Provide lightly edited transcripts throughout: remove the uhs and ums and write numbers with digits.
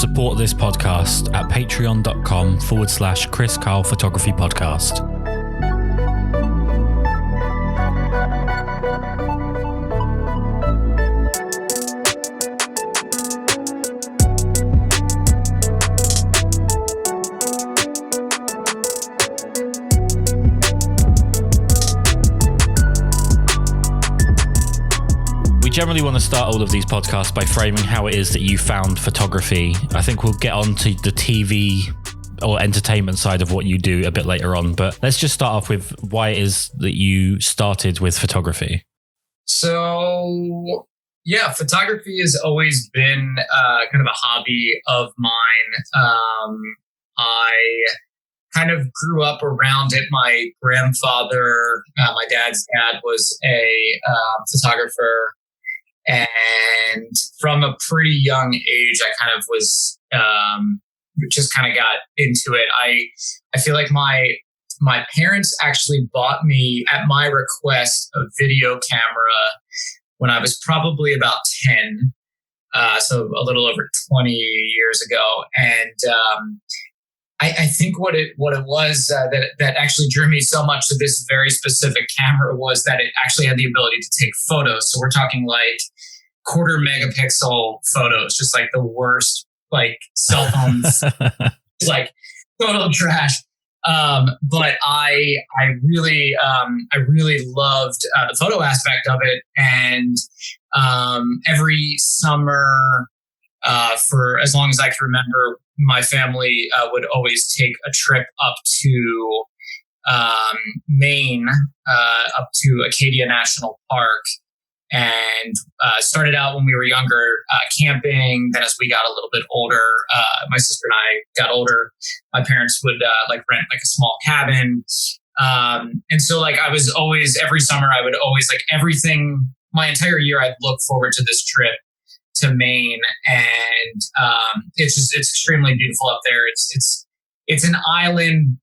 support this podcast at patreon.com/Kris Karl Photography Podcast. Generally want to start all of these podcasts by framing how it is that you found photography. I think we'll get on to the TV or entertainment side of what you do a bit later on, but let's just start off with why it is that you started with photography. So, yeah, photography has always been kind of a hobby of mine. I kind of grew up around it. My grandfather, my dad's dad, was a photographer. And from a pretty young age, I kind of was just kind of got into it. I feel like my parents actually bought me, at my request, a video camera when I was probably about 10, so a little over 20 years ago. And I think what it was that actually drew me so much to this very specific camera was that it actually had the ability to take photos. So we're talking like 1/4 megapixel photos, just like the worst, like cell phones, like total trash. But I really loved the photo aspect of it, and every summer, for as long as I can remember, my family would always take a trip up to Maine, up to Acadia National Park, and started out when we were younger camping. Then as we got a little bit older, my sister and I got older, my parents would rent like a small cabin. And so like I was always, every summer I would always like everything, my entire year I'd look forward to this trip to Maine, and it's extremely beautiful up there. It's an island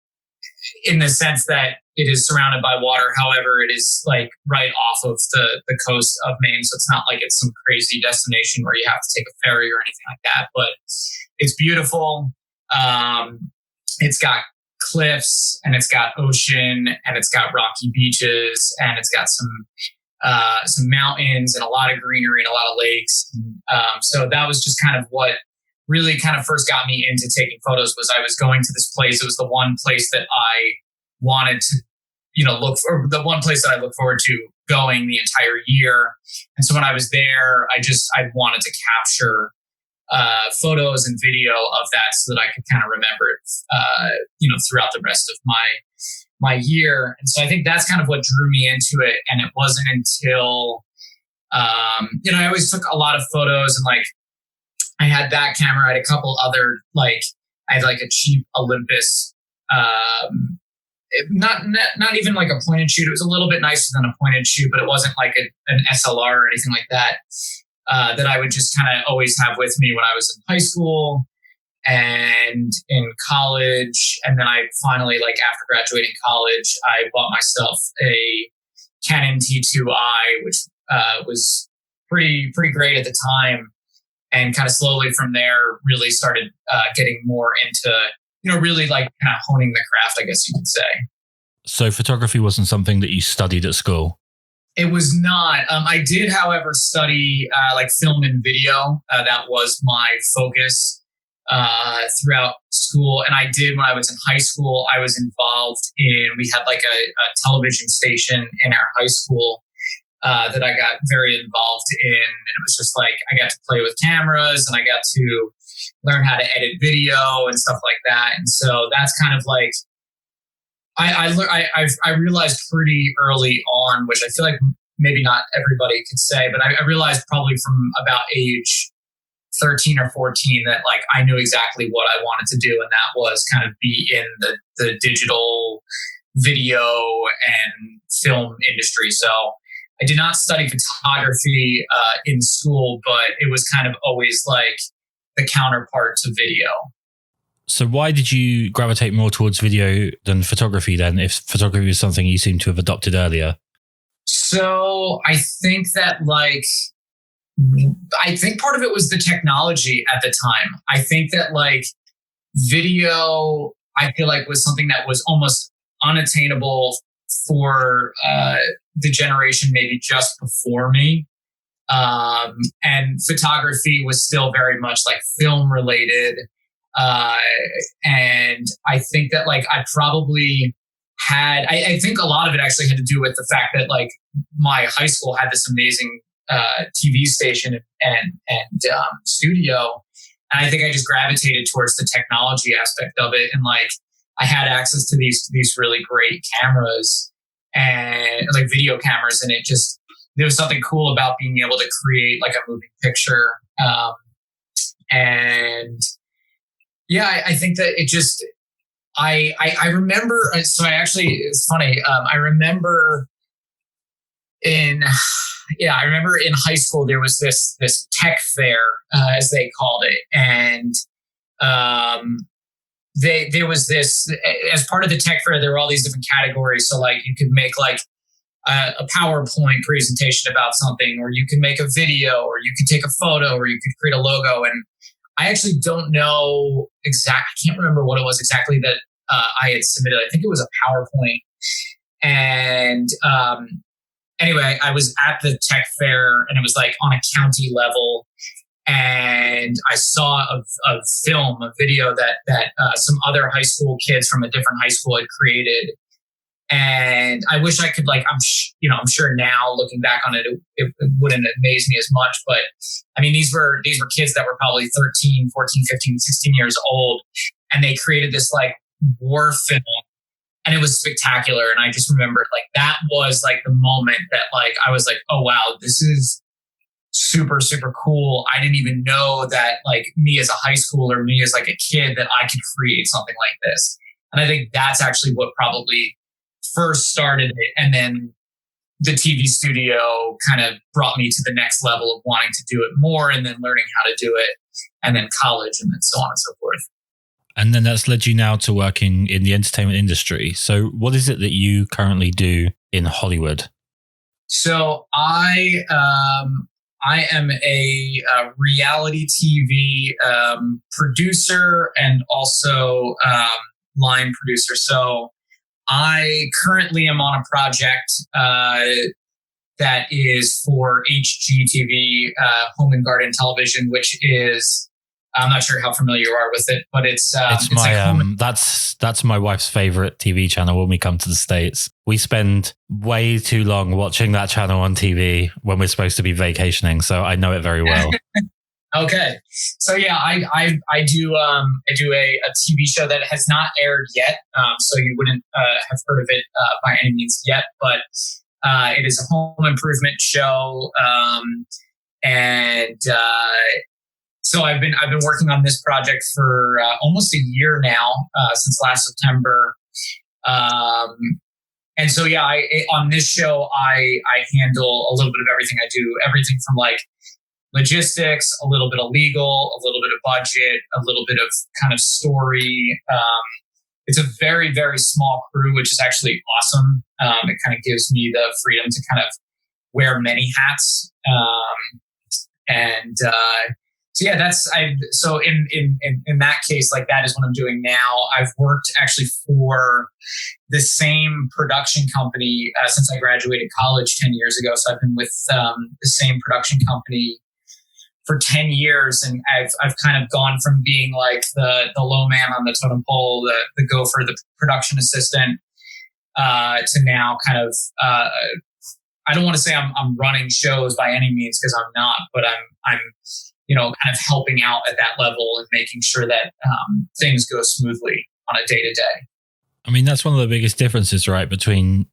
in the sense that it is surrounded by water. However, it is like right off of the coast of Maine, so it's not like it's some crazy destination where you have to take a ferry or anything like that. But it's beautiful. It's got cliffs, and it's got ocean, and it's got rocky beaches, and it's got some mountains and a lot of greenery and a lot of lakes. So that was just kind of what really kind of first got me into taking photos. Was I was going to this place. It was the one place that I wanted to, look for, the one place that I look forward to going the entire year. And so when I was there, I wanted to capture photos and video of that so that I could kind of remember it, throughout the rest of my year. And so I think that's kind of what drew me into it. And it wasn't until, I always took a lot of photos, and like I had that camera. I had a couple other, I had like a cheap Olympus, not even like a point and shoot. It was a little bit nicer than a point and shoot, but it wasn't like an SLR or anything like that, that I would just kind of always have with me when I was in high school and in college. And then I finally, like after graduating college, I bought myself a Canon T2i, which was pretty great at the time. And kind of slowly from there really started getting more into, really like kind of honing the craft, I guess you could say. So photography wasn't something that you studied at school? It was not. I did, however, study like film and video. That was my focus throughout school. And I did, when I was in high school, I was involved we had like a television station in our high school that I got very involved in. And it was just like, I got to play with cameras, and I got to learn how to edit video and stuff like that. And so that's kind of like, I realized pretty early on, which I feel like maybe not everybody could say, but I realized probably from about age 13 or 14 that like I knew exactly what I wanted to do, and that was kind of be in the digital video and film industry. So I did not study photography in school, but it was kind of always like the counterpart to video. So why did you gravitate more towards video than photography then, if photography is something you seem to have adopted earlier? So I think that like I think part of it was the technology at the time. I think that like video, I feel like was something that was almost unattainable for the generation maybe just before me. And photography was still very much like film related. And I think that like I probably had, I think a lot of it actually had to do with the fact that like my high school had this amazing TV station and studio. And I think I just gravitated towards the technology aspect of it. And like I had access to these really great cameras and like video cameras. And there was something cool about being able to create like a moving picture. And yeah, I think that it just, I remember, so I actually, it's funny. I remember in high school, there was this tech fair, as they called it. And, there was this, as part of the tech fair, there were all these different categories. So like you could make like a PowerPoint presentation about something, or you could make a video, or you could take a photo, or you could create a logo. And I actually don't know I can't remember what it was exactly that I had submitted. I think it was a PowerPoint. And anyway, I was at the tech fair and it was like on a county level. And I saw a film, a video that some other high school kids from a different high school had created. And I wish I could like, I'm sure now looking back on it, it wouldn't amaze me as much. But I mean, these were kids that were probably 13, 14, 15, 16 years old. And they created this like war film, and it was spectacular. And I just remembered like, that was like the moment that like, I was like, oh wow, this is super, super cool. I didn't even know that like me as a high schooler, me as like a kid, that I could create something like this. And I think that's actually what probably first started it. And then the TV studio kind of brought me to the next level of wanting to do it more, and then learning how to do it, and then college, and then so on and so forth. And then that's led you now to working in the entertainment industry. So what is it that you currently do in Hollywood? So I am a reality TV producer and also line producer. So I currently am on a project that is for HGTV, Home and Garden Television, which is, I'm not sure how familiar you are with it, but it's my like that's my wife's favorite TV channel when we come to the States. We spend way too long watching that channel on TV when we're supposed to be vacationing, so I know it very well. Okay, so yeah, I do a TV show that has not aired yet, so you wouldn't have heard of it by any means yet, but it is a home improvement show, and so I've been working on this project for almost a year now, since last September. And so, yeah, on this show, I handle a little bit of everything. I do everything from like logistics, a little bit of legal, a little bit of budget, a little bit of kind of story. It's a very, very small crew, which is actually awesome. It kind of gives me the freedom to kind of wear many hats. So yeah, so in that case, like that is what I'm doing now. I've worked actually for the same production company since I graduated college 10 years ago. So I've been with the same production company for 10 years, and I've kind of gone from being like the low man on the totem pole, the gopher, the production assistant, to now kind of I don't want to say I'm running shows by any means, because I'm not, but I'm kind of helping out at that level and making sure that things go smoothly on a day to day. I mean, that's one of the biggest differences, right, between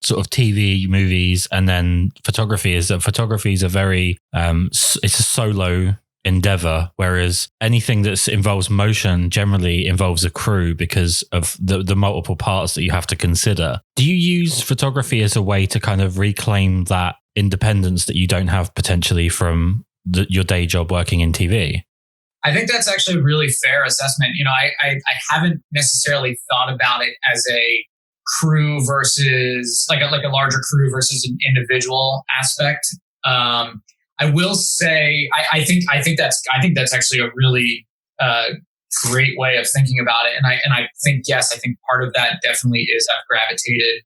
sort of TV, movies, and then photography, is that photography is a very, it's a solo endeavor, whereas anything that involves motion generally involves a crew because of the multiple parts that you have to consider. Do you use photography as a way to kind of reclaim that independence that you don't have potentially from your day job working in TV? I think that's actually a really fair assessment. I haven't necessarily thought about it as a crew versus like a larger crew versus an individual aspect. I I will say, I think that's actually a really great way of thinking about it. And I think, yes, I think part of that definitely is I've gravitated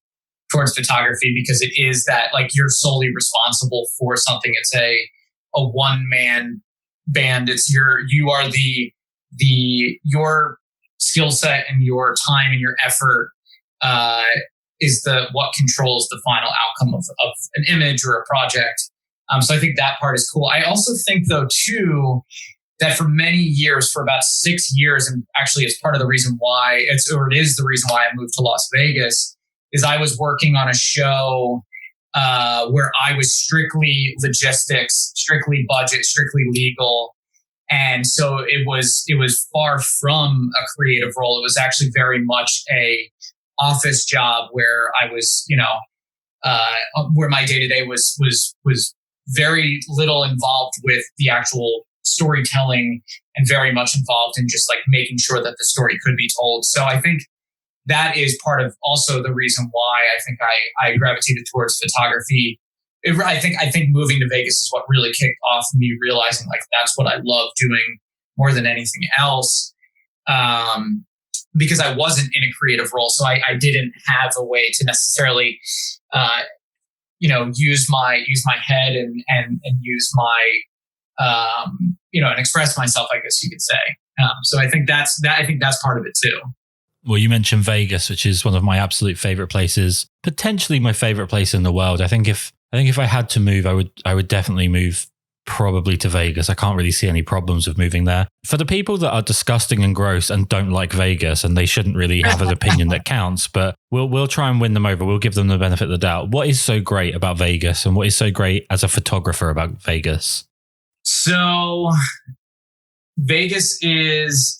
towards photography because it is that like you're solely responsible for something. It's a one man band. You are your skill set and your time and your effort is what controls the final outcome of an image or a project. So I think that part is cool. I also think though too, that for many years, for about 6 years, and actually it's part of the reason why it is the reason why I moved to Las Vegas, is I was working on a show where I was strictly logistics, strictly budget, strictly legal. And so it was far from a creative role. It was actually very much a office job where I was, where my day-to-day was very little involved with the actual storytelling and very much involved in just like making sure that the story could be told. So I think that is part of also the reason why I think I gravitated towards photography. I think moving to Vegas is what really kicked off me realizing like that's what I love doing more than anything else. Because I wasn't in a creative role, so I didn't have a way to necessarily, use my head and use my, and express myself, I guess you could say. So I think that's part of it too. Well, you mentioned Vegas, which is one of my absolute favorite places, potentially my favorite place in the world. I think if I had to move, I would definitely move probably to Vegas. I can't really see any problems with moving there. For the people that are disgusting and gross and don't like Vegas, and they shouldn't really have an opinion that counts, but we'll try and win them over. We'll give them the benefit of the doubt. What is so great about Vegas, and what is so great as a photographer about Vegas? So Vegas is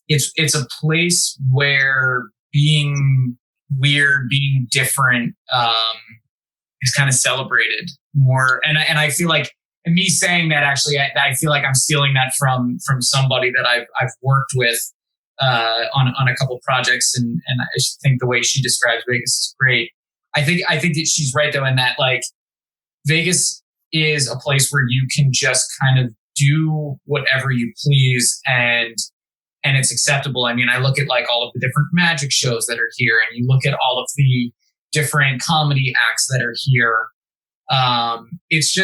it's a place where being weird, being different is kind of celebrated more. And I feel like, and me saying that actually, I feel like I'm stealing that from somebody that I've worked with on a couple projects, and I think the way she describes Vegas is great. I think that she's right though in that like Vegas is a place where you can just kind of do whatever you please and it's acceptable. I mean, I look at like all of the different magic shows that are here, and you look at all of the different comedy acts that are here. It's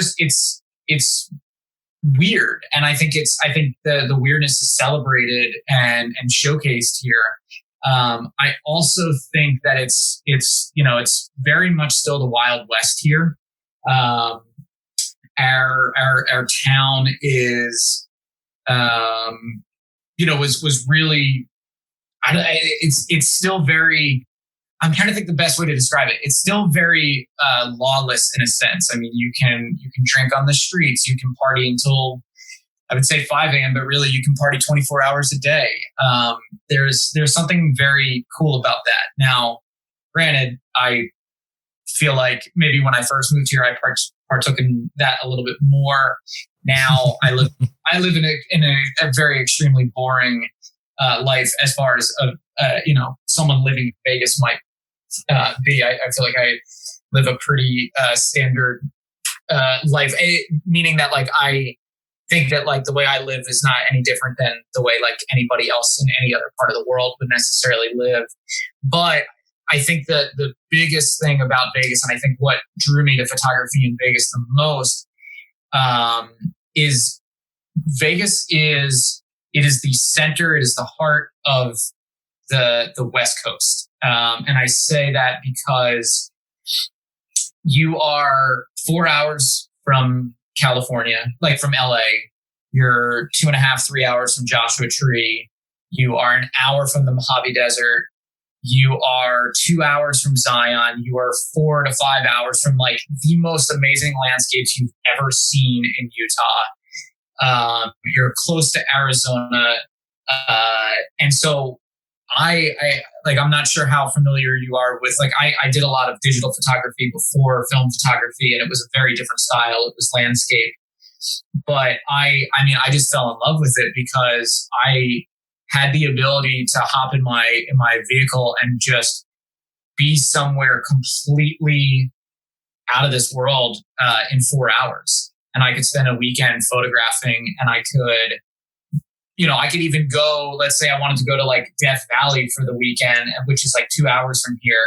weird. And I think the weirdness is celebrated and showcased here. I also think that it's very much still the Wild West here. Our town is, was really, it's still very, I'm trying to think the best way to describe it. It's still very lawless in a sense. I mean, you can drink on the streets, you can party until I would say 5 a.m., but really you can party 24 hours a day. There's something very cool about that. Now, granted, I feel like maybe when I first moved here, I partook in that a little bit more. Now I live in a very extremely boring life as far as someone living in Vegas might be. I feel like I live a pretty standard life, meaning that like I think that like the way I live is not any different than the way like anybody else in any other part of the world would necessarily live. But I think that the biggest thing about Vegas, and I think what drew me to photography in Vegas the most, is Vegas is the center, it is the heart of the West Coast. And I say that because you are 4 hours from California, like from LA. You're 2.5, 3 hours from Joshua Tree. You are an hour from the Mojave Desert. You are 2 hours from Zion. You are 4 to 5 hours from like the most amazing landscapes you've ever seen in Utah. You're close to Arizona. And so I'm not sure how familiar you are with, like, I did a lot of digital photography before film photography, and it was a very different style. It was landscape. But I just fell in love with it because I had the ability to hop in my vehicle and just be somewhere completely out of this world in 4 hours. and I could spend a weekend photographing, and I could, I could even go, let's say I wanted to go to like Death Valley for the weekend, which is like 2 hours from here.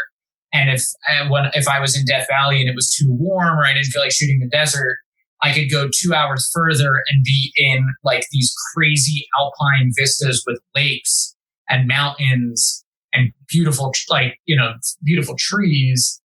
And if I was in Death Valley and it was too warm or I didn't feel like shooting the desert, I could go 2 hours further and be in like these crazy alpine vistas with lakes and mountains and beautiful, beautiful trees.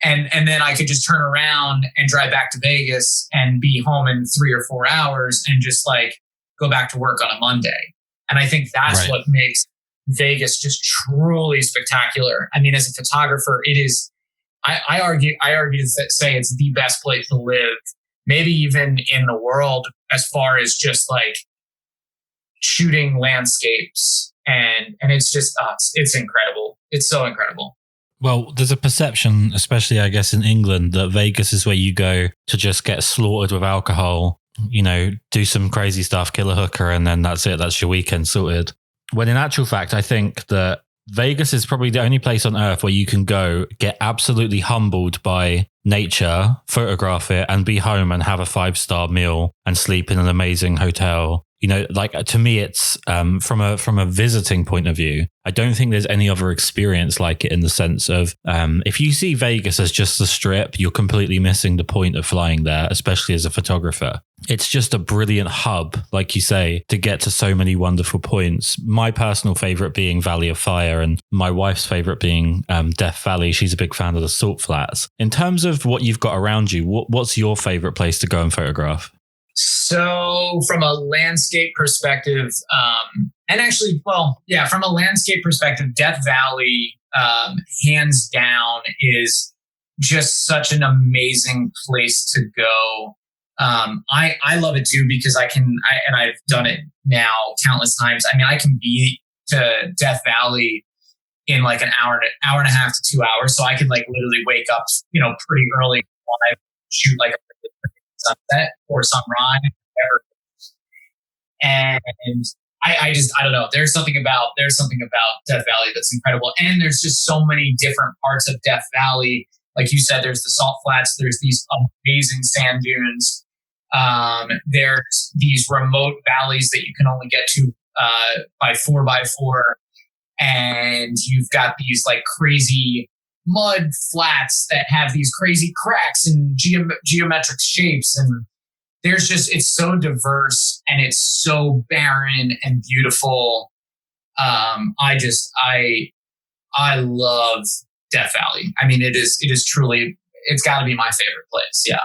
And then I could just turn around and drive back to Vegas and be home in 3 or 4 hours and just like go back to work on a Monday. And I think that's what makes Vegas just truly spectacular. I mean, as a photographer, it is, I argue to say it's the best place to live, maybe even in the world, as far as just like shooting landscapes. And it's just, it's incredible. It's so incredible. Well, there's a perception, especially I guess in England, that Vegas is where you go to just get slaughtered with alcohol, do some crazy stuff, kill a hooker, and then that's it. That's your weekend sorted. When in actual fact, I think that Vegas is probably the only place on earth where you can go get absolutely humbled by nature, photograph it, and be home and have a 5-star meal and sleep in an amazing hotel. Like to me, it's from a visiting point of view, I don't think there's any other experience like it, in the sense of if you see Vegas as just the Strip, you're completely missing the point of flying there, especially as a photographer. It's just a brilliant hub, like you say, to get to so many wonderful points. My personal favorite being Valley of Fire, and my wife's favorite being Death Valley. She's a big fan of the Salt Flats. In terms of what you've got around you, what's your favorite place to go and photograph? So from a landscape perspective, from a landscape perspective, Death Valley, hands down, is just such an amazing place to go. I love it too, because I've done it now countless times. I mean, I can be to Death Valley in like an hour and a half to 2 hours. So I could like literally wake up, pretty early, shoot like a sunset or sunrise, whatever. And I don't know. There's something about Death Valley that's incredible. And there's just so many different parts of Death Valley. Like you said, there's the Salt Flats. There's these amazing sand dunes. There's these remote valleys that you can only get to by 4x4. And you've got these like crazy mud flats that have these crazy cracks and geometric shapes. And it's so diverse and it's so barren and beautiful. I love Death Valley. I mean, it is truly, it's got to be my favorite place. Yeah.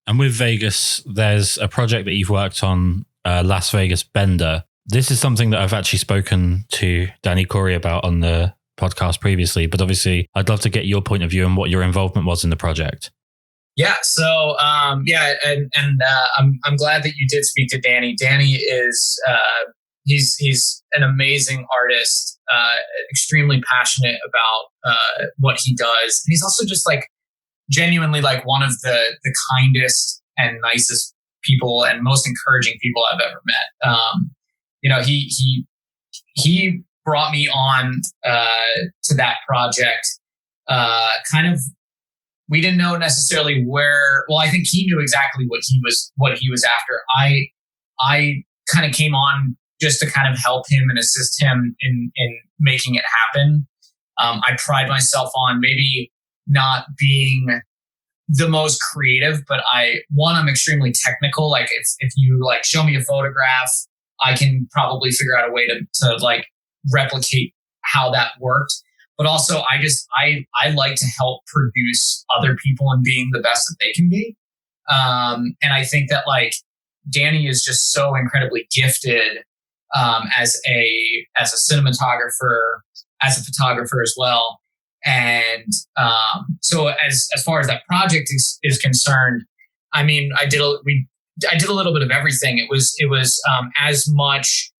And with Vegas, there's a project that you've worked on, Las Vegas Bender. This is something that I've actually spoken to Danny Corey about on the podcast previously, but obviously I'd love to get your point of view and what your involvement was in the project. Yeah. So, I'm glad that you did speak to Danny. Danny is, he's an amazing artist, extremely passionate about, what he does. And he's also just like genuinely like one of the kindest and nicest people and most encouraging people I've ever met. He brought me on to that project. We didn't know necessarily where. Well, I think he knew exactly what he was after. I kind of came on just to kind of help him and assist him in making it happen. I pride myself on maybe not being the most creative, but I'm extremely technical. Like if you like show me a photograph, I can probably figure out a way to like replicate how that worked. But also I like to help produce other people and being the best that they can be. And I think that like Danny is just so incredibly gifted as a cinematographer, as a photographer as well. And so as far as that project is concerned, I mean, I did a little bit of everything. It was as much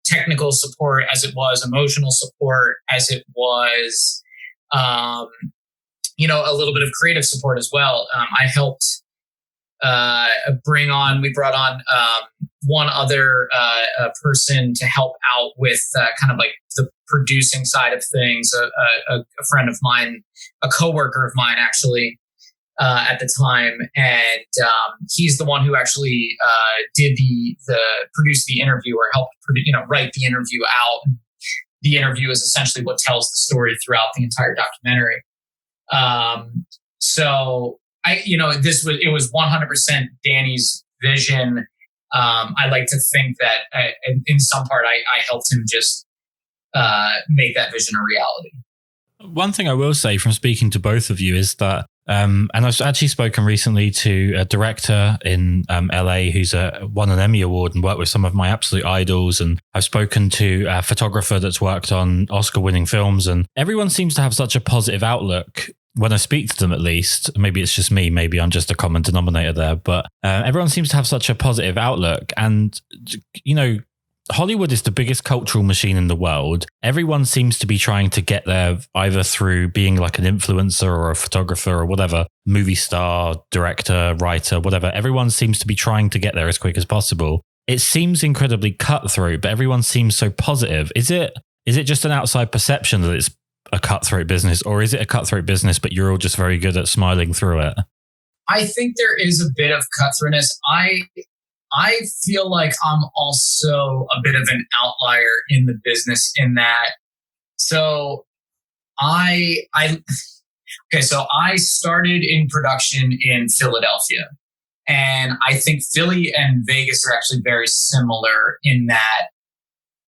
technical support as it was emotional support, as it was a little bit of creative support as well. I helped we brought on one other person to help out with kind of like the producing side of things, a friend of mine, a coworker of mine actually. at the time, and he's the one who actually produced the interview or helped write the interview out. The interview is essentially what tells the story throughout the entire documentary. So it was 100% Danny's vision. I like to think that in some part I helped him just make that vision a reality. One thing I will say from speaking to both of you is that, and I've actually spoken recently to a director in LA who's won an Emmy Award and worked with some of my absolute idols. And I've spoken to a photographer that's worked on Oscar-winning films, and everyone seems to have such a positive outlook. When I speak to them, at least, maybe it's just me, maybe I'm just a common denominator there, but everyone seems to have such a positive outlook. And, Hollywood is the biggest cultural machine in the world. Everyone seems to be trying to get there either through being like an influencer or a photographer or whatever, movie star, director, writer, whatever. Everyone seems to be trying to get there as quick as possible. It seems incredibly cutthroat, but everyone seems so positive. Is it just an outside perception that it's a cutthroat business, or is it a cutthroat business, but you're all just very good at smiling through it? I think there is a bit of cutthroatness. I feel like I'm also a bit of an outlier in the business in that. So I started in production in Philadelphia, and I think Philly and Vegas are actually very similar in that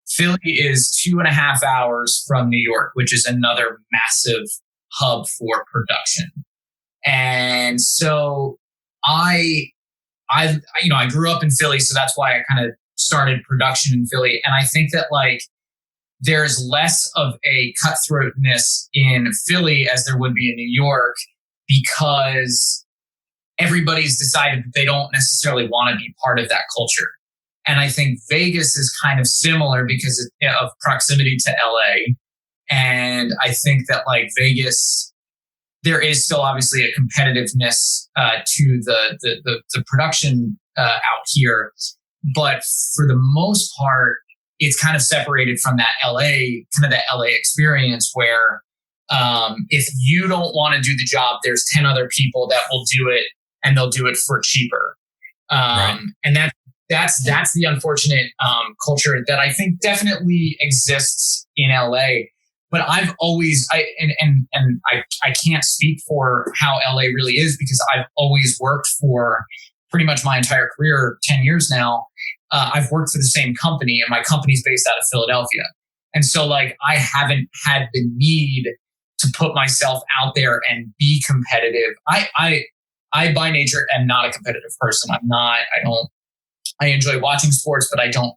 Philly is 2.5 hours from New York, which is another massive hub for production. And so I grew up in Philly, so that's why I kind of started production in Philly. And I think that there's less of a cutthroatness in Philly as there would be in New York, because everybody's decided that they don't necessarily want to be part of that culture. And I think Vegas is kind of similar because of proximity to LA. And I think that Vegas, there is still obviously a competitiveness to the production out here, but for the most part, it's kind of separated from that LA experience where if you don't want to do the job, there's 10 other people that will do it, and they'll do it for cheaper. Right. And that's the unfortunate culture that I think definitely exists in LA. But I've always, I can't speak for how LA really is, because I've always worked for pretty much my entire career, 10 years now. I've worked for the same company, and my company's based out of Philadelphia. And so I haven't had the need to put myself out there and be competitive. I by nature am not a competitive person. I enjoy watching sports, but I don't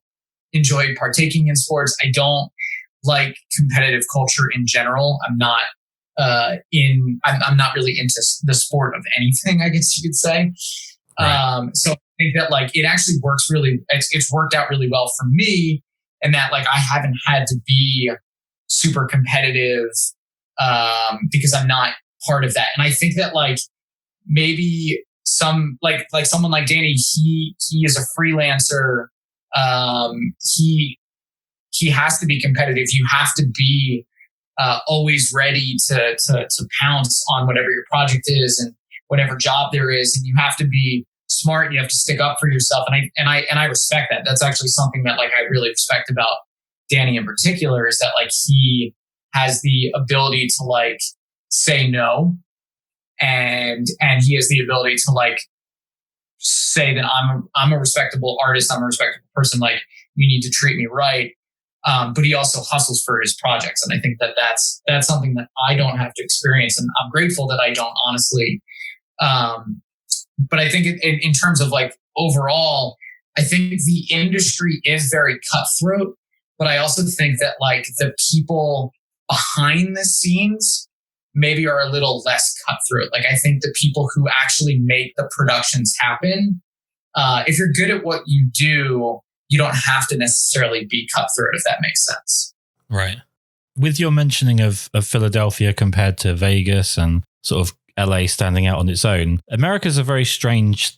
enjoy partaking in sports. I don't like competitive culture in general. I'm not I'm not really into the sport of anything, I guess you could say. Right. So I think that it actually works it's worked out really well for me, and that I haven't had to be super competitive because I'm not part of that. And I think that maybe someone like Danny, he is a freelancer. He has to be competitive. You have to be always ready to pounce on whatever your project is and whatever job there is, and you have to be smart. And you have to stick up for yourself, and I respect that. That's actually something that I really respect about Danny in particular, is that he has the ability to say no, and he has the ability to say that I'm a respectable artist, I'm a respectable person. You need to treat me right. But he also hustles for his projects. And I think that that's something that I don't have to experience. And I'm grateful that I don't, honestly. But I think in terms of overall, I think the industry is very cutthroat. But I also think that the people behind the scenes maybe are a little less cutthroat. I think the people who actually make the productions happen, if you're good at what you do, you don't have to necessarily be cutthroat, if that makes sense. Right. With your mentioning of Philadelphia compared to Vegas and sort of LA standing out on its own, America's a very strange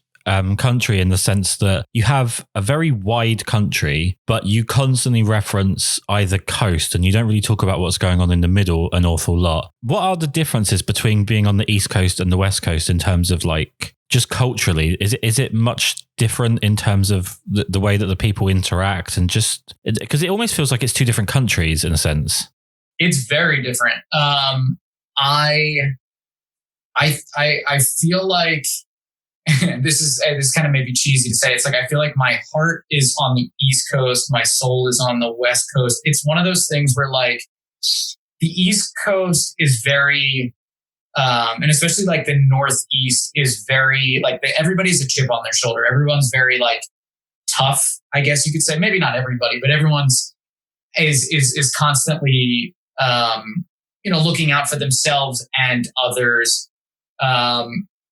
country in the sense that you have a very wide country, but you constantly reference either coast and you don't really talk about what's going on in the middle an awful lot. What are the differences between being on the East Coast and the West Coast in terms of like just culturally? Is it much different in terms of the way that the people interact and just because it almost feels like it's two different countries in a sense? It's very different. I feel like this is kind of maybe cheesy to say. It's like I feel like my heart is on the East Coast, my soul is on the West Coast. It's one of those things where like the East Coast is very, and especially like the Northeast is very like everybody's a chip on their shoulder. Everyone's very like tough, I guess you could say. Maybe not everybody, but everyone's is constantly looking out for themselves and others.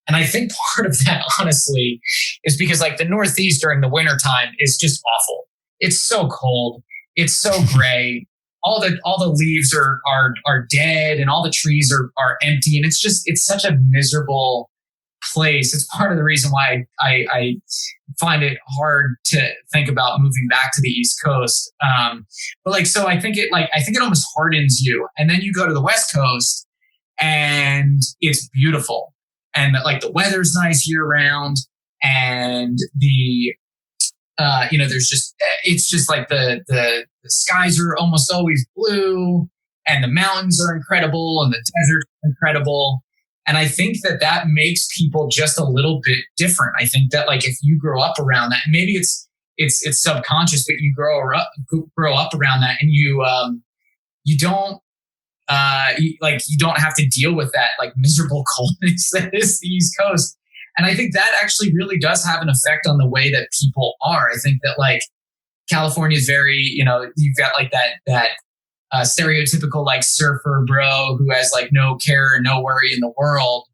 And I think part of that, honestly, is because like the Northeast during the wintertime is just awful. It's so cold. It's so gray. All the leaves are dead and all the trees are empty. And it's such a miserable place. It's part of the reason why I find it hard to think about moving back to the East Coast. But like, so I think it almost hardens you. And then you go to the West Coast and it's beautiful. And like the weather's nice year round. And it's just like the skies are almost always blue and the mountains are incredible and the desert's incredible. And I think that makes people just a little bit different. I think that like if you grow up around that, maybe it's subconscious, but you grow up around that, and you don't have to deal with that like miserable coldness that is the East Coast. And I think that actually really does have an effect on the way that people are. I think that like California is very, you've got like that stereotypical like surfer bro who has like no care and no worry in the world.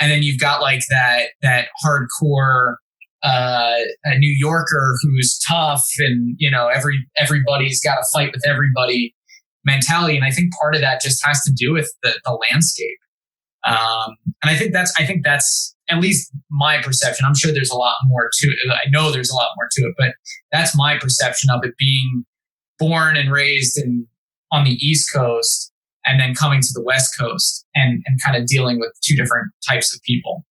And then you've got like that hardcore a New Yorker who's tough and, everybody's got to fight with everybody mentality. And I think part of that just has to do with the landscape. And I think that's at least my perception. I'm sure there's a lot more to it. I know there's a lot more to it, but that's my perception of it, being born and raised on the East Coast and then coming to the West Coast and kind of dealing with two different types of people.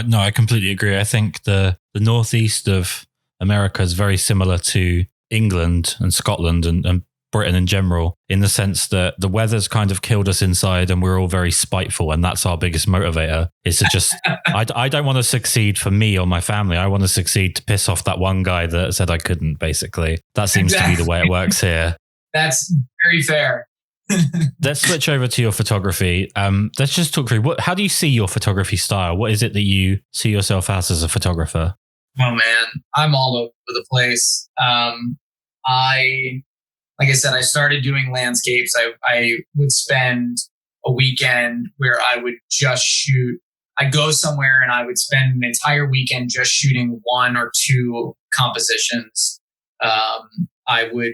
No, I completely agree. I think the Northeast of America is very similar to England and Scotland and Britain in general, in the sense that the weather's kind of killed us inside and we're all very spiteful. And that's our biggest motivator, is to just, I don't want to succeed for me or my family. I want to succeed to piss off that one guy that said I couldn't, basically. That seems to be the way it works here. That's very fair. Let's switch over to your photography. Let's just talk through how do you see your photography style? What is it that you see yourself as a photographer? Oh man, I'm all over the place. Like I said, I started doing landscapes. I would spend a weekend where I would just shoot. I'd go somewhere and I would spend an entire weekend just shooting one or two compositions. I would,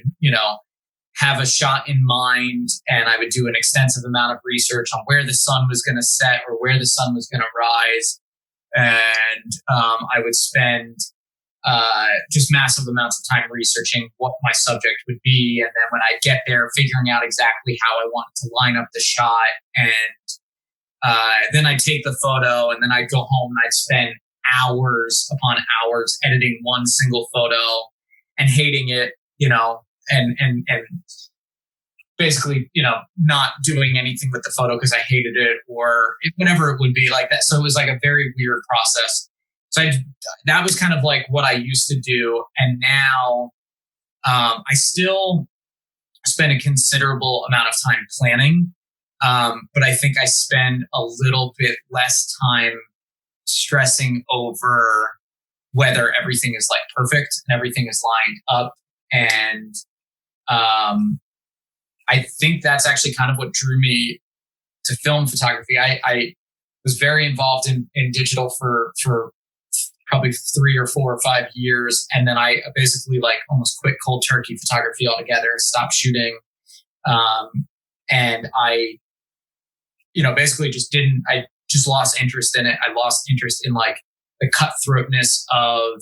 have a shot in mind, and I would do an extensive amount of research on where the sun was going to set or where the sun was going to rise. And I would spend just massive amounts of time researching what my subject would be. And then when I get there, figuring out exactly how I wanted to line up the shot. And then I'd take the photo, and then I'd go home and I'd spend hours upon hours editing one single photo and hating it, and basically, not doing anything with the photo because I hated it or whatever it would be like that. So it was like a very weird process. So that was kind of like what I used to do. And now I still spend a considerable amount of time planning. But I think I spend a little bit less time stressing over whether everything is like perfect and everything is lined up. And I think that's actually kind of what drew me to film photography. I was very involved in digital for probably 3 or 4 or 5 years. And then I basically like almost quit cold turkey photography altogether, stopped shooting. And I, basically I just lost interest in it. I lost interest in like the cutthroatness of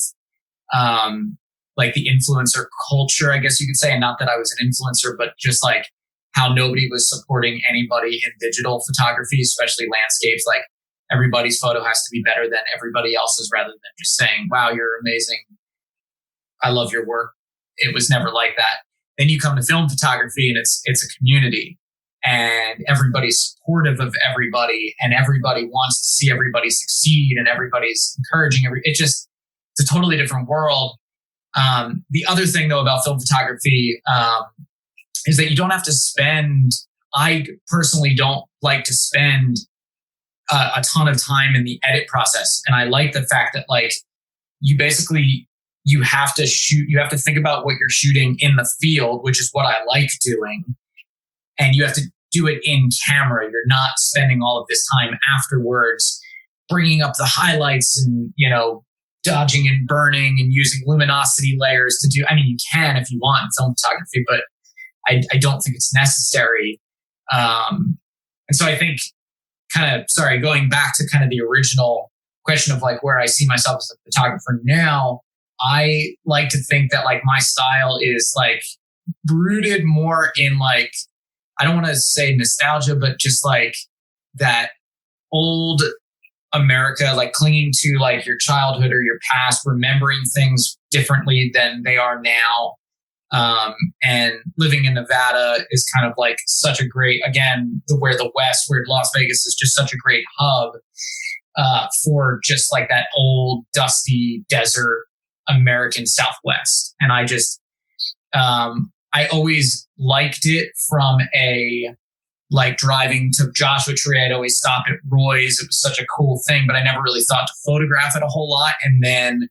like the influencer culture, I guess you could say. And not that I was an influencer, but just like how nobody was supporting anybody in digital photography, especially landscapes. Like everybody's photo has to be better than everybody else's, rather than just saying, wow, you're amazing, I love your work. It was never like that. Then you come to film photography and it's a community, and everybody's supportive of everybody, and everybody wants to see everybody succeed, and everybody's encouraging it's a totally different world. The other thing though about film photography is that you don't have to spend, I personally don't like to spend a ton of time in the edit process. And I like the fact that like you have to shoot, you have to think about what you're shooting in the field, which is what I like doing. And you have to do it in camera. You're not spending all of this time afterwards bringing up the highlights and, dodging and burning and using luminosity layers to do. I mean, you can if you want in film photography, but I don't think it's necessary. And so I think going back to kind of the original question of like where I see myself as a photographer now, I like to think that like my style is like rooted more in like, I don't want to say nostalgia, but just like that old America, like clinging to like your childhood or your past, remembering things differently than they are now. And living in Nevada is kind of like such a great, again, where Las Vegas is just such a great hub for just like that old dusty desert American Southwest. And I just, I always liked it from a, like driving to Joshua Tree, I'd always stop at Roy's. It was such a cool thing, but I never really thought to photograph it a whole lot. And then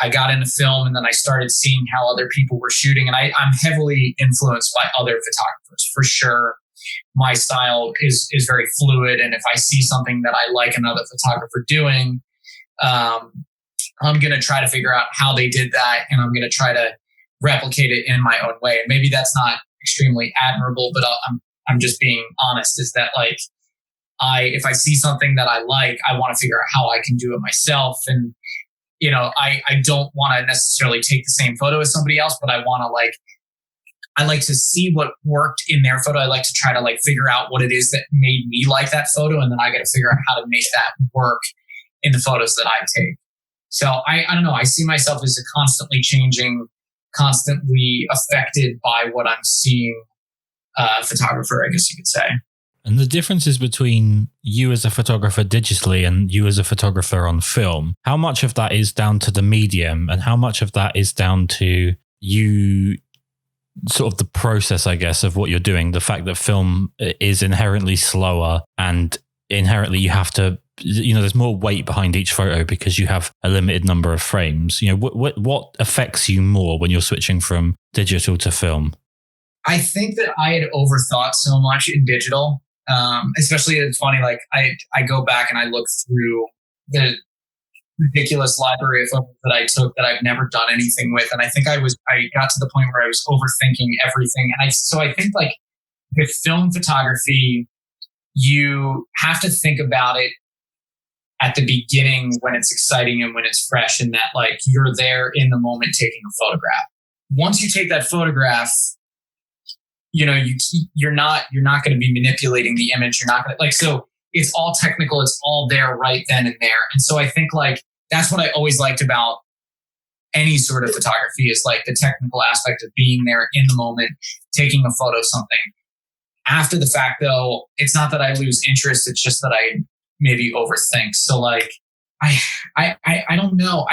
I got into film, and then I started seeing how other people were shooting. And I'm heavily influenced by other photographers for sure. My style is very fluid. And if I see something that I like another photographer doing, I'm going to try to figure out how they did that. And I'm going to try to replicate it in my own way. And maybe that's not extremely admirable, but I'm just being honest, is that like, if I see something that I like, I want to figure out how I can do it myself. And, I don't want to necessarily take the same photo as somebody else, but I want to I like to see what worked in their photo. I like to try to like figure out what it is that made me like that photo. And then I got to figure out how to make that work in the photos that I take. So I don't know. I see myself as a constantly changing, constantly affected by what I'm seeing photographer, I guess you could say. And the differences between you as a photographer digitally and you as a photographer on film, how much of that is down to the medium and how much of that is down to you, sort of the process, I guess, of what you're doing? The fact that film is inherently slower and inherently you have to, there's more weight behind each photo because you have a limited number of frames. What affects you more when you're switching from digital to film? I think that I had overthought so much in digital. Especially, it's funny, like I go back and I look through the ridiculous library of photos that I took that I've never done anything with. And I think I got to the point where I was overthinking everything. And so I think like with film photography, you have to think about it at the beginning when it's exciting and when it's fresh, and that like you're there in the moment taking a photograph. Once you take that photograph, you're not going to be manipulating the image. You're not going to so it's all technical. It's all there right then and there. And so I think like, that's what I always liked about any sort of photography, is like the technical aspect of being there in the moment, taking a photo of something. After the fact though, it's not that I lose interest. It's just that I maybe overthink. So like, I don't know.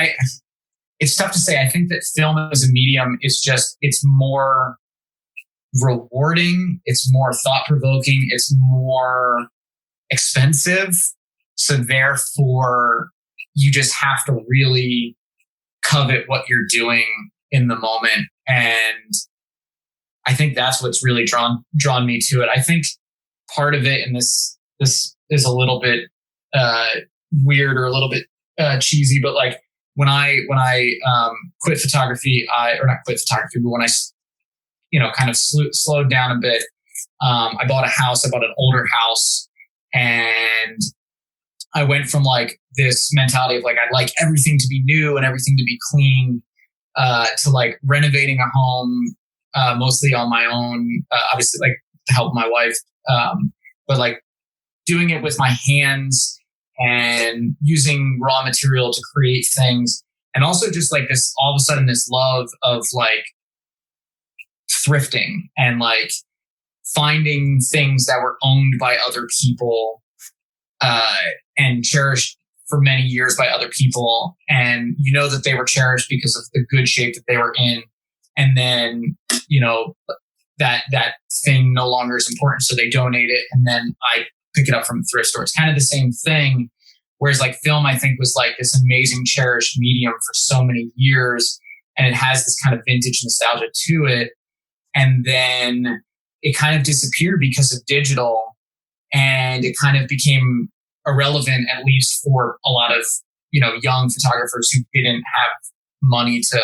It's tough to say. I think that film as a medium is it's more rewarding, it's more thought-provoking, it's more expensive. So therefore, you just have to really covet what you're doing in the moment. And I think that's what's really drawn me to it. I think part of it, and this is a little bit weird or a little bit cheesy, but like when I quit photography, but when I kind of slowed down a bit. I bought a house. I bought an older house, and I went from like this mentality of like, I'd like everything to be new and everything to be clean, to like renovating a home, mostly on my own, obviously like to help my wife. But like doing it with my hands and using raw material to create things. And also just like this, all of a sudden, this love of like thrifting and like finding things that were owned by other people, and cherished for many years by other people. And you know that they were cherished because of the good shape that they were in. And then, you know, that thing no longer is important. So they donate it. And then I pick it up from a thrift store. It's kind of the same thing. Whereas like film, I think, was like this amazing cherished medium for so many years. And it has this kind of vintage nostalgia to it. And then it kind of disappeared because of digital. And it kind of became irrelevant, at least for a lot of, you know, young photographers who didn't have money to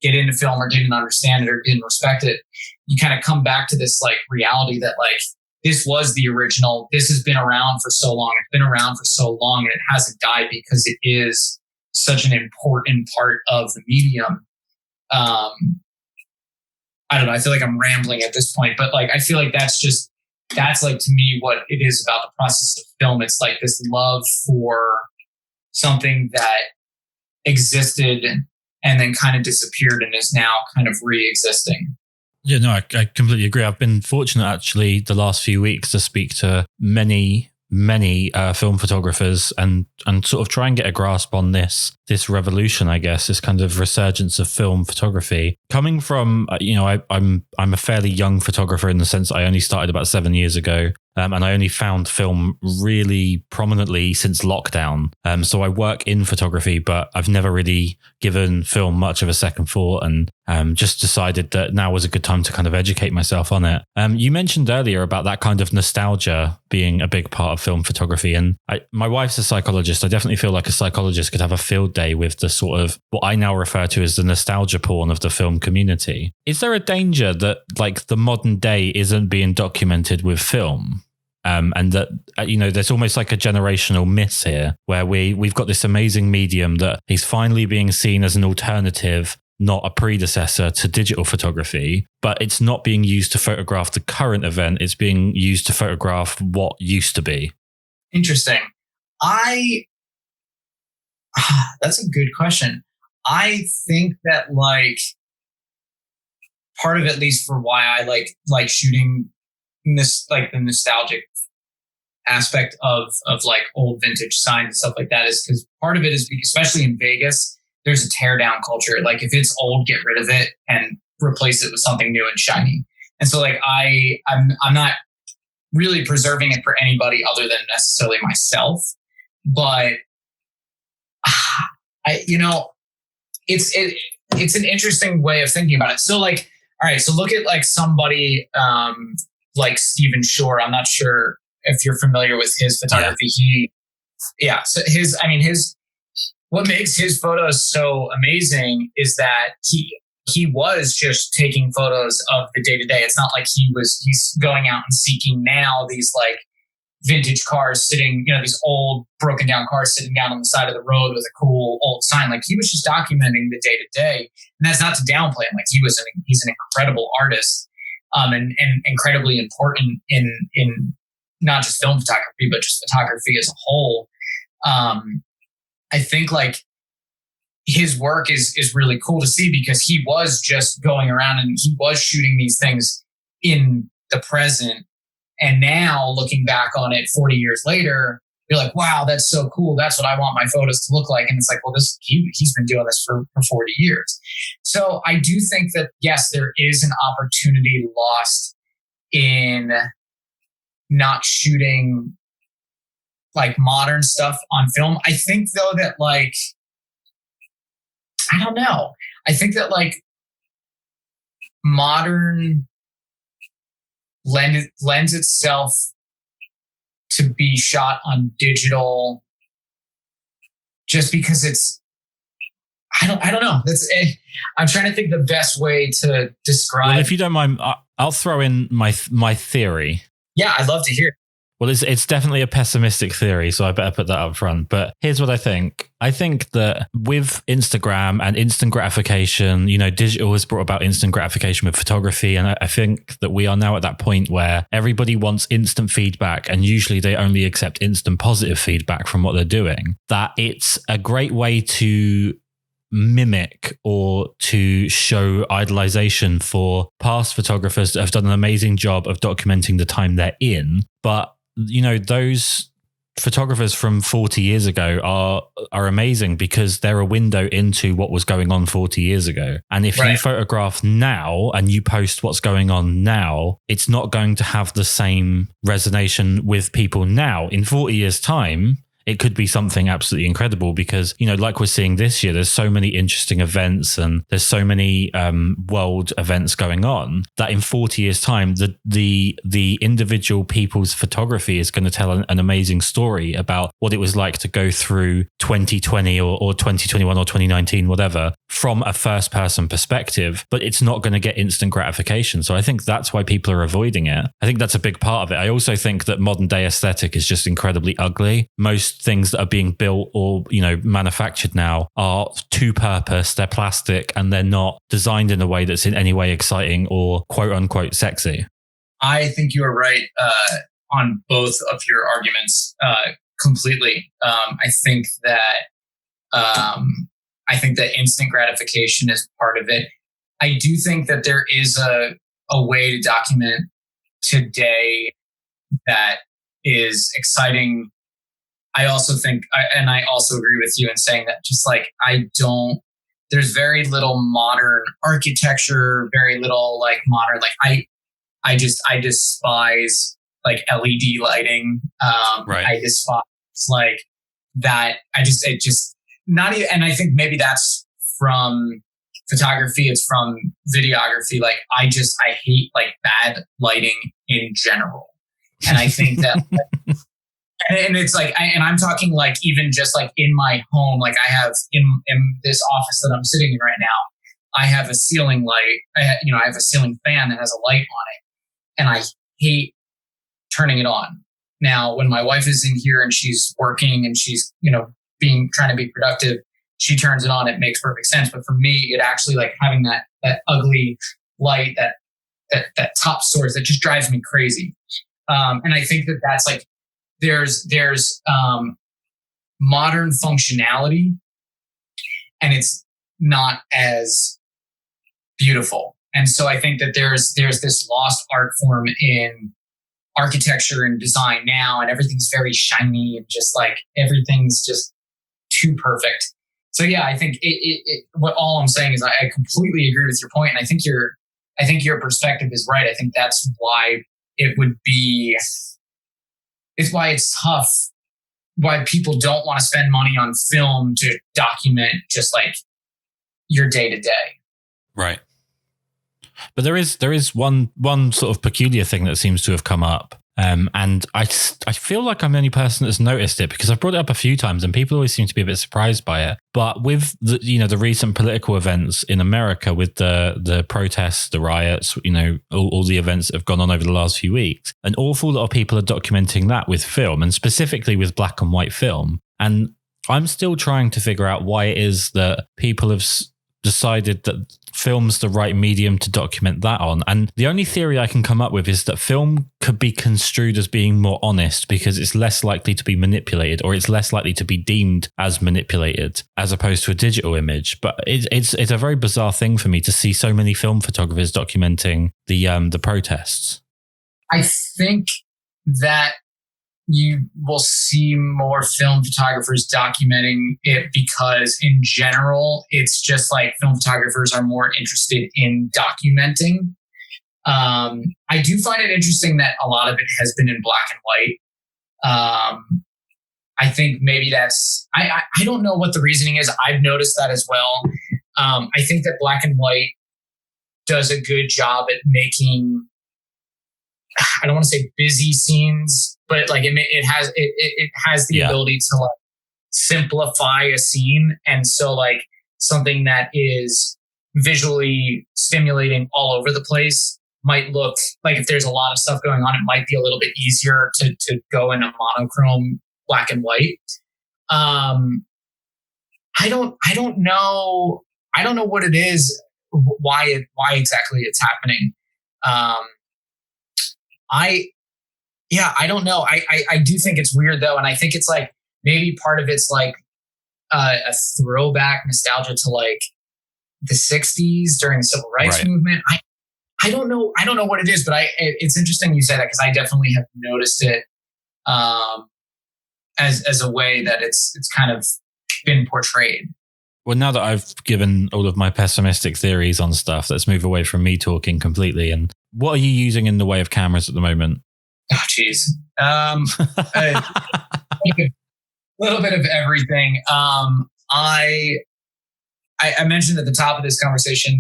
get into film or didn't understand it or didn't respect it. You kind of come back to this like reality that like, this was the original. This has been around for so long. It's been around for so long and it hasn't died because it is such an important part of the medium. I don't know. I feel like I'm rambling at this point, but like, I feel like that's like to me what it is about the process of film. It's like this love for something that existed and then kind of disappeared and is now kind of re-existing. Yeah, no, I completely agree. I've been fortunate actually the last few weeks to speak to many film photographers and sort of try and get a grasp on this revolution, I guess, this kind of resurgence of film photography. Coming from, you know, I'm a fairly young photographer in the sense I only started about 7 years ago. And I only found film really prominently since lockdown. So I work in photography, but I've never really given film much of a second thought, and just decided that now was a good time to kind of educate myself on it. You mentioned earlier about that kind of nostalgia being a big part of film photography. And my wife's a psychologist. I definitely feel like a psychologist could have a field day with the sort of what I now refer to as the nostalgia porn of the film community. Is there a danger that like the modern day isn't being documented with film? And that, you know, there's almost like a generational miss here where we've got this amazing medium that is finally being seen as an alternative, not a predecessor to digital photography, but it's not being used to photograph the current event. It's being used to photograph what used to be. Interesting. That's a good question. I think that like part of it, at least for why I like shooting this, like the nostalgic aspect of like old vintage signs and stuff like that, is because part of it is because, especially in Vegas, there's a tear down culture. Like if it's old, get rid of it and replace it with something new and shiny. And so like I'm not really preserving it for anybody other than necessarily myself, but it's an interesting way of thinking about it. So like, all right, so look at like somebody like Stephen Shore. I'm not sure if you're familiar with his photography. So what makes his photos so amazing is that he was just taking photos of the day to day. It's not like he's going out and seeking now these like vintage cars sitting, you know, these old broken down cars sitting down on the side of the road with a cool old sign. Like he was just documenting the day to day. And that's not to downplay him. Like he's an incredible artist, and incredibly important in not just film photography, but just photography as a whole. I think like his work is really cool to see because he was just going around and he was shooting these things in the present. And now looking back on it 40 years later, you're like, wow, that's so cool. That's what I want my photos to look like. And it's like, well, he's been doing this for 40 years. So I do think that, yes, there is an opportunity lost in not shooting like modern stuff on film. I think though that like, I don't know. I think that like modern lends itself to be shot on digital just because it's, I don't know. I'm trying to think the best way to describe. Well, if you don't mind, I'll throw in my theory. Yeah, I'd love to hear. Well, it's definitely a pessimistic theory, so I better put that up front. But here's what I think. I think that with Instagram and instant gratification, you know, digital has brought about instant gratification with photography. And I think that we are now at that point where everybody wants instant feedback, and usually they only accept instant positive feedback from what they're doing. That it's a great way to mimic or to show idolization for past photographers that have done an amazing job of documenting the time they're in. But you know, those photographers from 40 years ago are amazing because they're a window into what was going on 40 years ago. And if you photograph now and you post what's going on now, it's not going to have the same resonation with people now. In 40 years' time, it could be something absolutely incredible because, you know, like we're seeing this year, there's so many interesting events and there's so many world events going on that in 40 years' time, the individual people's photography is going to tell an amazing story about what it was like to go through 2020 or 2021 or 2019, whatever, from a first person perspective, but it's not going to get instant gratification. So I think that's why people are avoiding it. I think that's a big part of it. I also think that modern day aesthetic is just incredibly ugly. Most things that are being built or, you know, manufactured now are to purpose, they're plastic, and they're not designed in a way that's in any way exciting or quote unquote sexy. I think you are right on both of your arguments completely. I think that instant gratification is part of it. I do think that there is a way to document today that is exciting. I also think, and I also agree with you in saying that just like, there's very little modern architecture, very little like modern, like I despise like LED lighting. I despise like that. It just not even, and I think maybe that's from photography. It's from videography. Like I hate like bad lighting in general. And I think that, and it's like, I'm talking like even just like in my home, like I have in this office that I'm sitting in right now, I have a ceiling light. I have a ceiling fan that has a light on it, and I hate turning it on. Now, when my wife is in here and she's working and she's, you know, trying to be productive, she turns it on. It makes perfect sense. But for me, it actually like having that ugly light, that top source, that just drives me crazy. And I think that that's like, there's modern functionality and it's not as beautiful. And so I think that there's this lost art form in architecture and design now, and everything's very shiny and just like everything's just too perfect. So yeah, I think what all I'm saying is I completely agree with your point. And I think your perspective is right. I think that's why it's why it's tough, why people don't want to spend money on film to document just like your day to day. Right. But there is one sort of peculiar thing that seems to have come up. And I feel like I'm the only person that's noticed it because I've brought it up a few times and people always seem to be a bit surprised by it. But with the recent political events in America, with the protests, the riots, all the events that have gone on over the last few weeks, an awful lot of people are documenting that with film, and specifically with black and white film. And I'm still trying to figure out why it is that people have decided that film's the right medium to document that on. And the only theory I can come up with is that film could be construed as being more honest because it's less likely to be manipulated, or it's less likely to be deemed as manipulated as opposed to a digital image. But it's a very bizarre thing for me to see so many film photographers documenting the protests. I think that you will see more film photographers documenting it because in general, it's just like film photographers are more interested in documenting. I do find it interesting that a lot of it has been in black and white. I think maybe that's, I don't know what the reasoning is. I've noticed that as well. I think that black and white does a good job at making, I don't want to say busy scenes, but like it has the ability to like simplify a scene. And so like something that is visually stimulating all over the place might look like if there's a lot of stuff going on, it might be a little bit easier to go in a monochrome black and white. I don't know what it is, why exactly it's happening. I don't know. I do think it's weird though. And I think it's like, maybe part of it's like a throwback nostalgia to like the 60s during the civil rights movement. I don't know what it is, but it's interesting you say that, because I definitely have noticed it as a way that it's kind of been portrayed. Well, now that I've given all of my pessimistic theories on stuff, let's move away from me talking completely. And what are you using in the way of cameras at the moment? Oh, geez. A little bit of everything. I mentioned at the top of this conversation,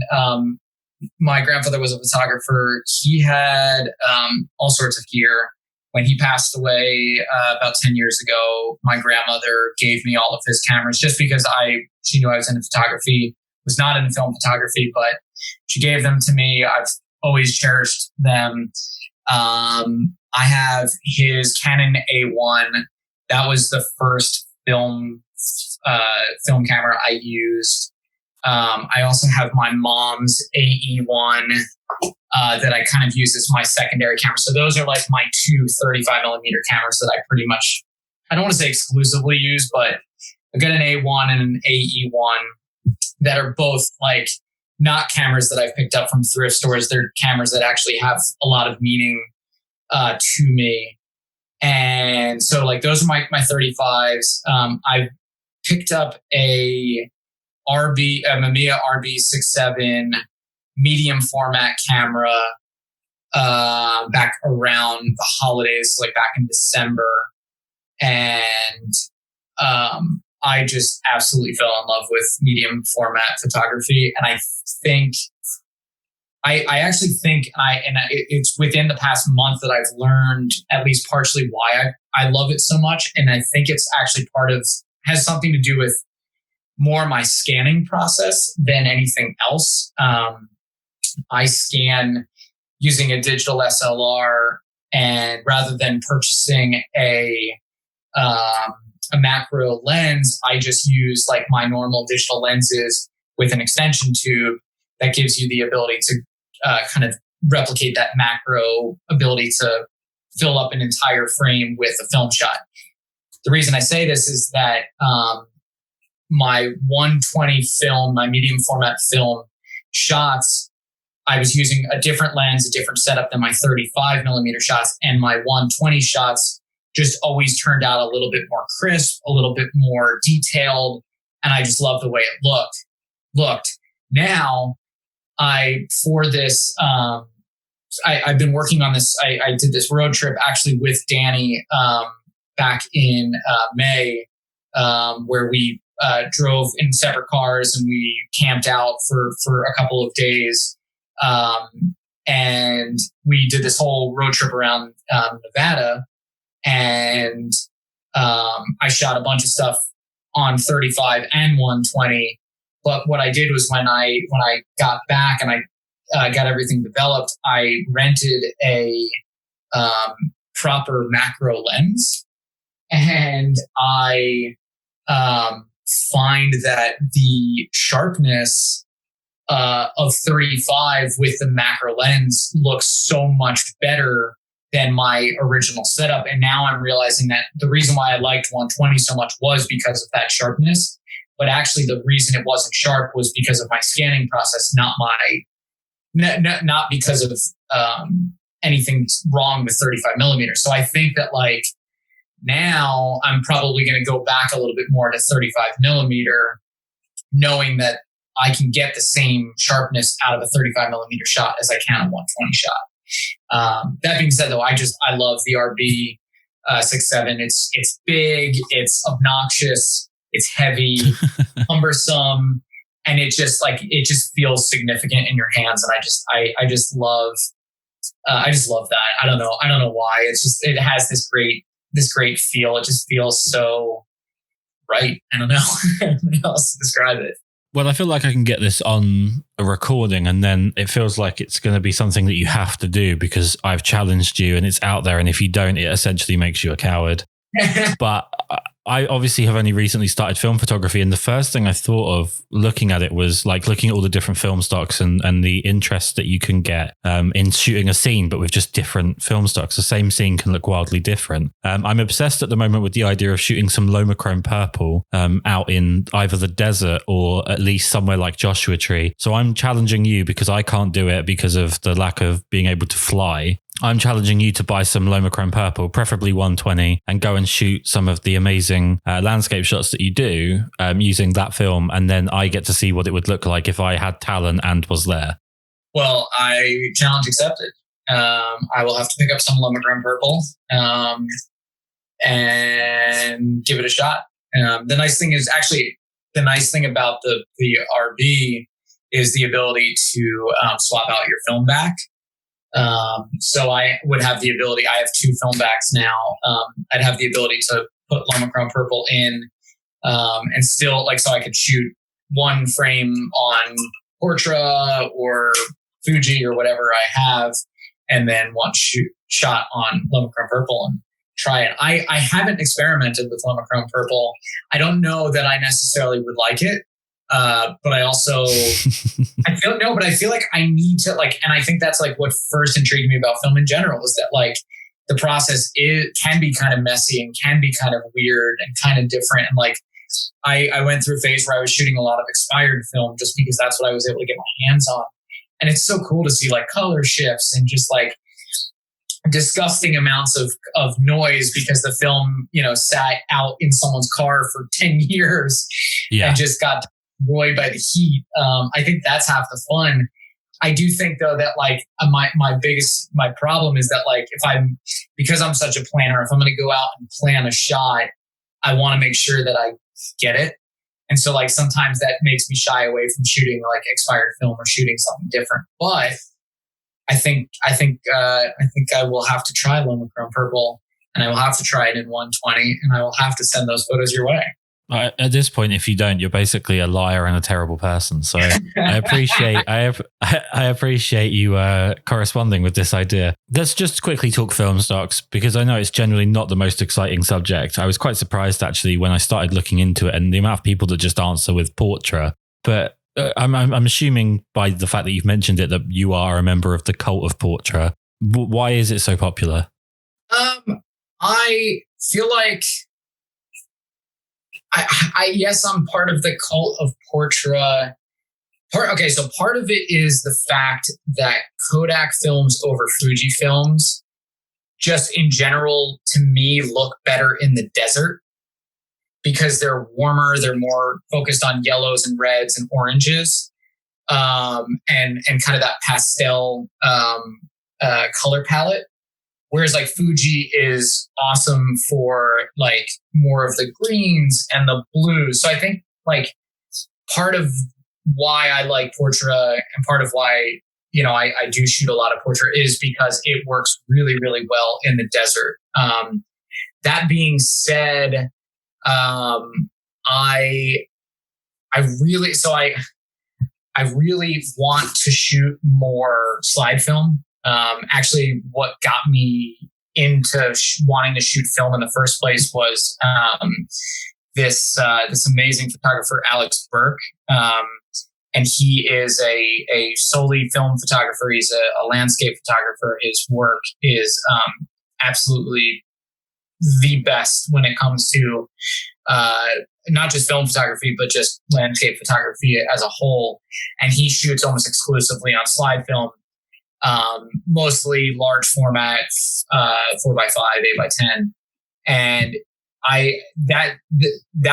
my grandfather was a photographer. He had all sorts of gear. When he passed away about 10 years ago, my grandmother gave me all of his cameras just because she knew I was into photography, was not into film photography, but she gave them to me. I've always cherished them. I have his Canon A1. That was the first film camera I used. I also have my mom's AE1 that I kind of use as my secondary camera. So those are like my two 35 millimeter cameras that I pretty much, I don't want to say exclusively use, but I've got an A1 and an AE1 that are both like not cameras that I've picked up from thrift stores. They're cameras that actually have a lot of meaning to me. And so like those are my 35s. I've picked up a Mamiya RB67 medium format camera back around the holidays, like back in December. And I just absolutely fell in love with medium format photography. And I think, it's within the past month that I've learned at least partially why I love it so much. And I think it's actually has something to do with more my scanning process than anything else. I scan using a digital SLR, and rather than purchasing a macro lens, I just use like my normal digital lenses with an extension tube that gives you the ability to kind of replicate that macro ability to fill up an entire frame with a film shot. The reason I say this is that my 120 film, my medium format film shots, I was using a different lens, a different setup than my 35 millimeter shots. And my 120 shots just always turned out a little bit more crisp, a little bit more detailed. And I just love the way it looked. Now, I've been working on this. I did this road trip actually with Danny back in May, where we drove in separate cars and we camped out for a couple of days. And we did this whole road trip around Nevada, and I shot a bunch of stuff on 35 and 120. But what I did was when I got back and I got everything developed, I rented a proper macro lens, and I find that the sharpness of 35 with the macro lens looks so much better than my original setup. And now I'm realizing that the reason why I liked 120 so much was because of that sharpness. But actually the reason it wasn't sharp was because of my scanning process, not because of anything wrong with 35 millimeters. So I think that like now I'm probably going to go back a little bit more to 35 millimeter, knowing that I can get the same sharpness out of a 35 millimeter shot as I can a 120 shot. That being said, though, I love the RB 67. It's big, it's obnoxious, it's heavy, cumbersome, and it just feels significant in your hands. And I just love that. I don't know why. It has this great feel. It just feels so right. I don't know how else to describe it. Well, I feel like I can get this on a recording, and then it feels like it's going to be something that you have to do because I've challenged you and it's out there. And if you don't, it essentially makes you a coward. But I obviously have only recently started film photography. And the first thing I thought of looking at it was like looking at all the different film stocks and the interest that you can get in shooting a scene, but with just different film stocks. The same scene can look wildly different. I'm obsessed at the moment with the idea of shooting some Lomochrome purple out in either the desert or at least somewhere like Joshua Tree. So I'm challenging you because I can't do it because of the lack of being able to fly. I'm challenging you to buy some Lomochrome purple, preferably 120, and go and shoot some of the amazing landscape shots that you do using that film. And then I get to see what it would look like if I had talent and was there. Well, challenge accepted. I will have to pick up some Lomochrome purple and give it a shot. The nice thing about the RB is the ability to swap out your film back. So I would have the ability, I have 2 film backs now. I'd have the ability to put Lomochrome purple in, and still so I could shoot one frame on Portra or Fuji or whatever I have, and then one shot on Lomochrome purple and try it. I haven't experimented with Lomochrome purple. I don't know that I necessarily would like it. But I also, I feel like I need to and I think that's what first intrigued me about film in general is that the process can be kind of messy and can be kind of weird and kind of different. And I went through a phase where I was shooting a lot of expired film just because that's what I was able to get my hands on. And it's so cool to see color shifts and just disgusting amounts of noise because the film, sat out in someone's car for 10 years and just got destroyed by the heat. I think that's half the fun. I do think though that my problem is that because I'm such a planner, if I'm going to go out and plan a shot, I want to make sure that I get it. And so sometimes that makes me shy away from shooting expired film or shooting something different. But I think I will have to try Lomochrome purple, and I will have to try it in 120, and I will have to send those photos your way. At this point, if you don't, you're basically a liar and a terrible person. So I appreciate you corresponding with this idea. Let's just quickly talk film stocks because I know it's generally not the most exciting subject. I was quite surprised actually when I started looking into it and the amount of people that just answer with Portra. But I'm assuming by the fact that you've mentioned it that you are a member of the cult of Portra. Why is it so popular? I feel like yes, I'm part of the cult of Portra. So part of it is the fact that Kodak films over Fuji films, just in general, to me, look better in the desert because they're warmer, they're more focused on yellows and reds and oranges, and kind of that pastel color palette. Whereas Fuji is awesome for more of the greens and the blues. So I think part of why I like Portra and part of why, I do shoot a lot of Portra is because it works really, really well in the desert. That being said, I really want to shoot more slide film. Actually, what got me into wanting to shoot film in the first place was this amazing photographer, Alex Burke. And he is a solely film photographer. He's a landscape photographer. His work is absolutely the best when it comes to not just film photography, but just landscape photography as a whole. And he shoots almost exclusively on slide film. Mostly large format, 4x5, 8x10. And that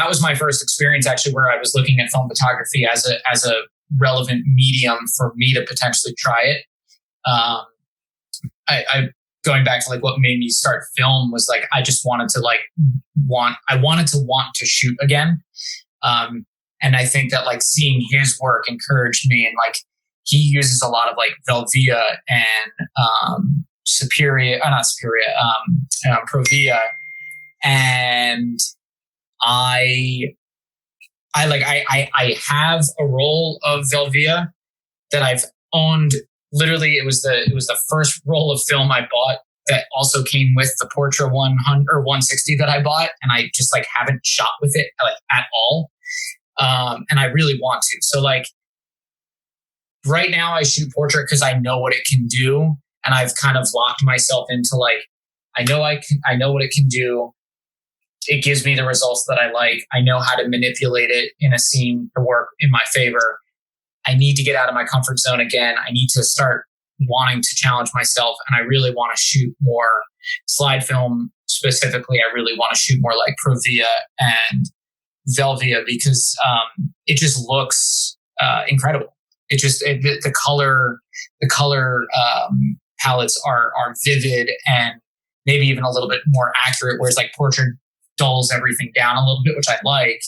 was my first experience actually where I was looking at film photography as a relevant medium for me to potentially try it. I going back to what made me start film was I just wanted to want to shoot again. And I think that like seeing his work encouraged me, and like he uses a lot of like Velvia and Provia, and I I have a roll of Velvia that I've owned. Literally, it was the first roll of film I bought that also came with the Portra 100 or 160 that I bought, and I just like haven't shot with it like at all. And I really want to. So like right now I shoot portrait because I know what it can do, and I've kind of locked myself into like I know what it can do. It gives me the results that I like. I know how to manipulate it in a scene to work in my favor. I need to get out of my comfort zone again. I need to start wanting to challenge myself, and I really want to shoot more slide film. Specifically, I really want to shoot more like Provia and Velvia because it just looks incredible. The color palettes are vivid and maybe even a little bit more accurate, whereas like portrait dulls everything down a little bit, which I like,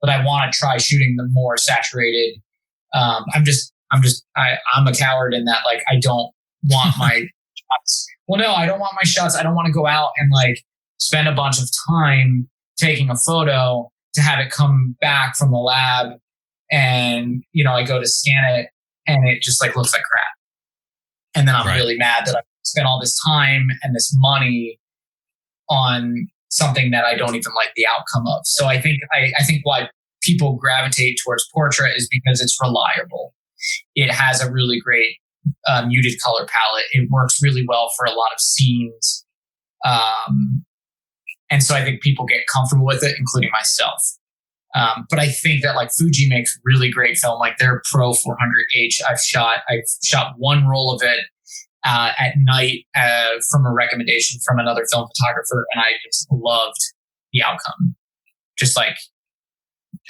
but I want to try shooting the more saturated. I'm a coward in that, like, I don't want my shots. Well, no, I don't want my shots. I don't want to go out and like spend a bunch of time taking a photo to have it come back from the lab. And, you know, I go to scan it and it just like looks like crap. And then I'm really mad that I spent all this time and this money on something that I don't even like the outcome of. So I think why people gravitate towards portrait is because it's reliable. It has a really great muted color palette. It works really well for a lot of scenes. And so I think people get comfortable with it, including myself. But I think that like Fuji makes really great film, like their Pro 400H. I've shot one roll of it at night from a recommendation from another film photographer, and I just loved the outcome. Just like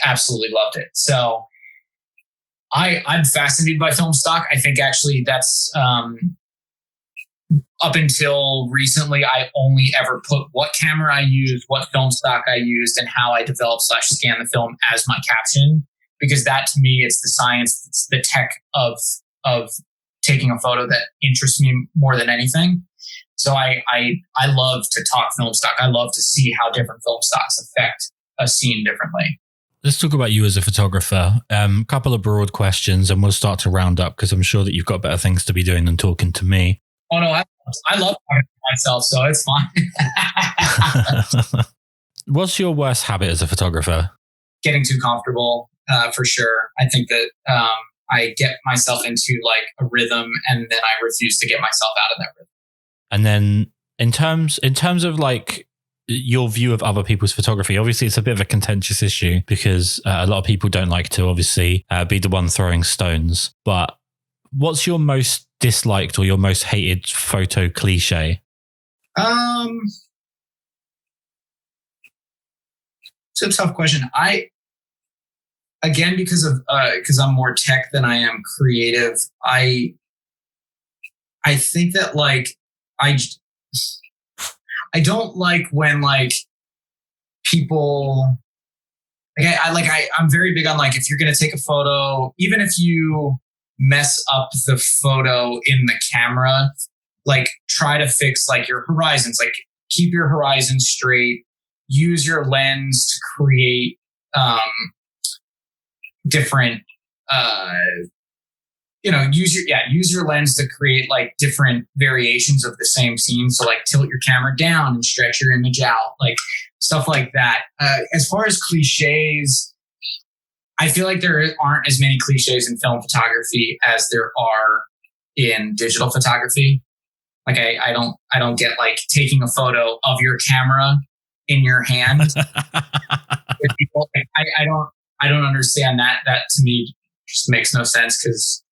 absolutely loved it. So I'm fascinated by film stock. I think actually that's up until recently, I only ever put what camera I used, what film stock I used, and how I develop / scan the film as my caption, because that to me, it's the science, it's the tech of taking a photo that interests me more than anything. So I love to talk film stock. I love to see how different film stocks affect a scene differently. Let's talk about you as a photographer. Couple of broad questions, and we'll start to round up because I'm sure that you've got better things to be doing than talking to me. Oh, no, I love talking to myself, so it's fine. What's your worst habit as a photographer? Getting too comfortable, for sure. I think that I get myself into like a rhythm, and then I refuse to get myself out of that rhythm. And then in terms of like your view of other people's photography, obviously it's a bit of a contentious issue because a lot of people don't like to obviously be the one throwing stones. But what's your most disliked or your most hated photo cliche? It's a tough question. Because I'm more tech than I am creative. I think that like I don't like when like people I'm very big on like if you're gonna take a photo, even if you mess up the photo in the camera, like try to fix like your horizons, like keep your horizons straight, use your lens to create different use your lens to create like different variations of the same scene. So like tilt your camera down and stretch your image out, like stuff like that. As far as cliches, I feel like there aren't as many cliches in film photography as there are in digital photography. Like I don't get like taking a photo of your camera in your hand. With people. I don't understand that. That to me just makes no sense because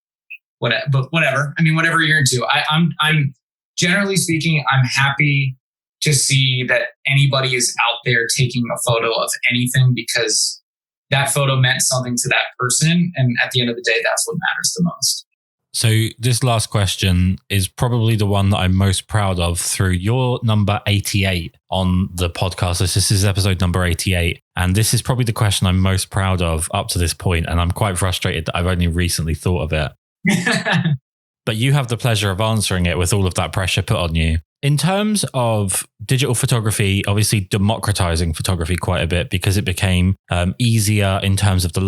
whatever. I mean, whatever you're into. I'm generally speaking, I'm happy to see that anybody is out there taking a photo of anything because that photo meant something to that person. And at the end of the day, that's what matters the most. So this last question is probably the one that I'm most proud of through your number 88 on the podcast. This is episode number 88. And this is probably the question I'm most proud of up to this point. And I'm quite frustrated that I've only recently thought of it. But you have the pleasure of answering it with all of that pressure put on you. In terms of digital photography, obviously democratizing photography quite a bit because it became easier in terms of the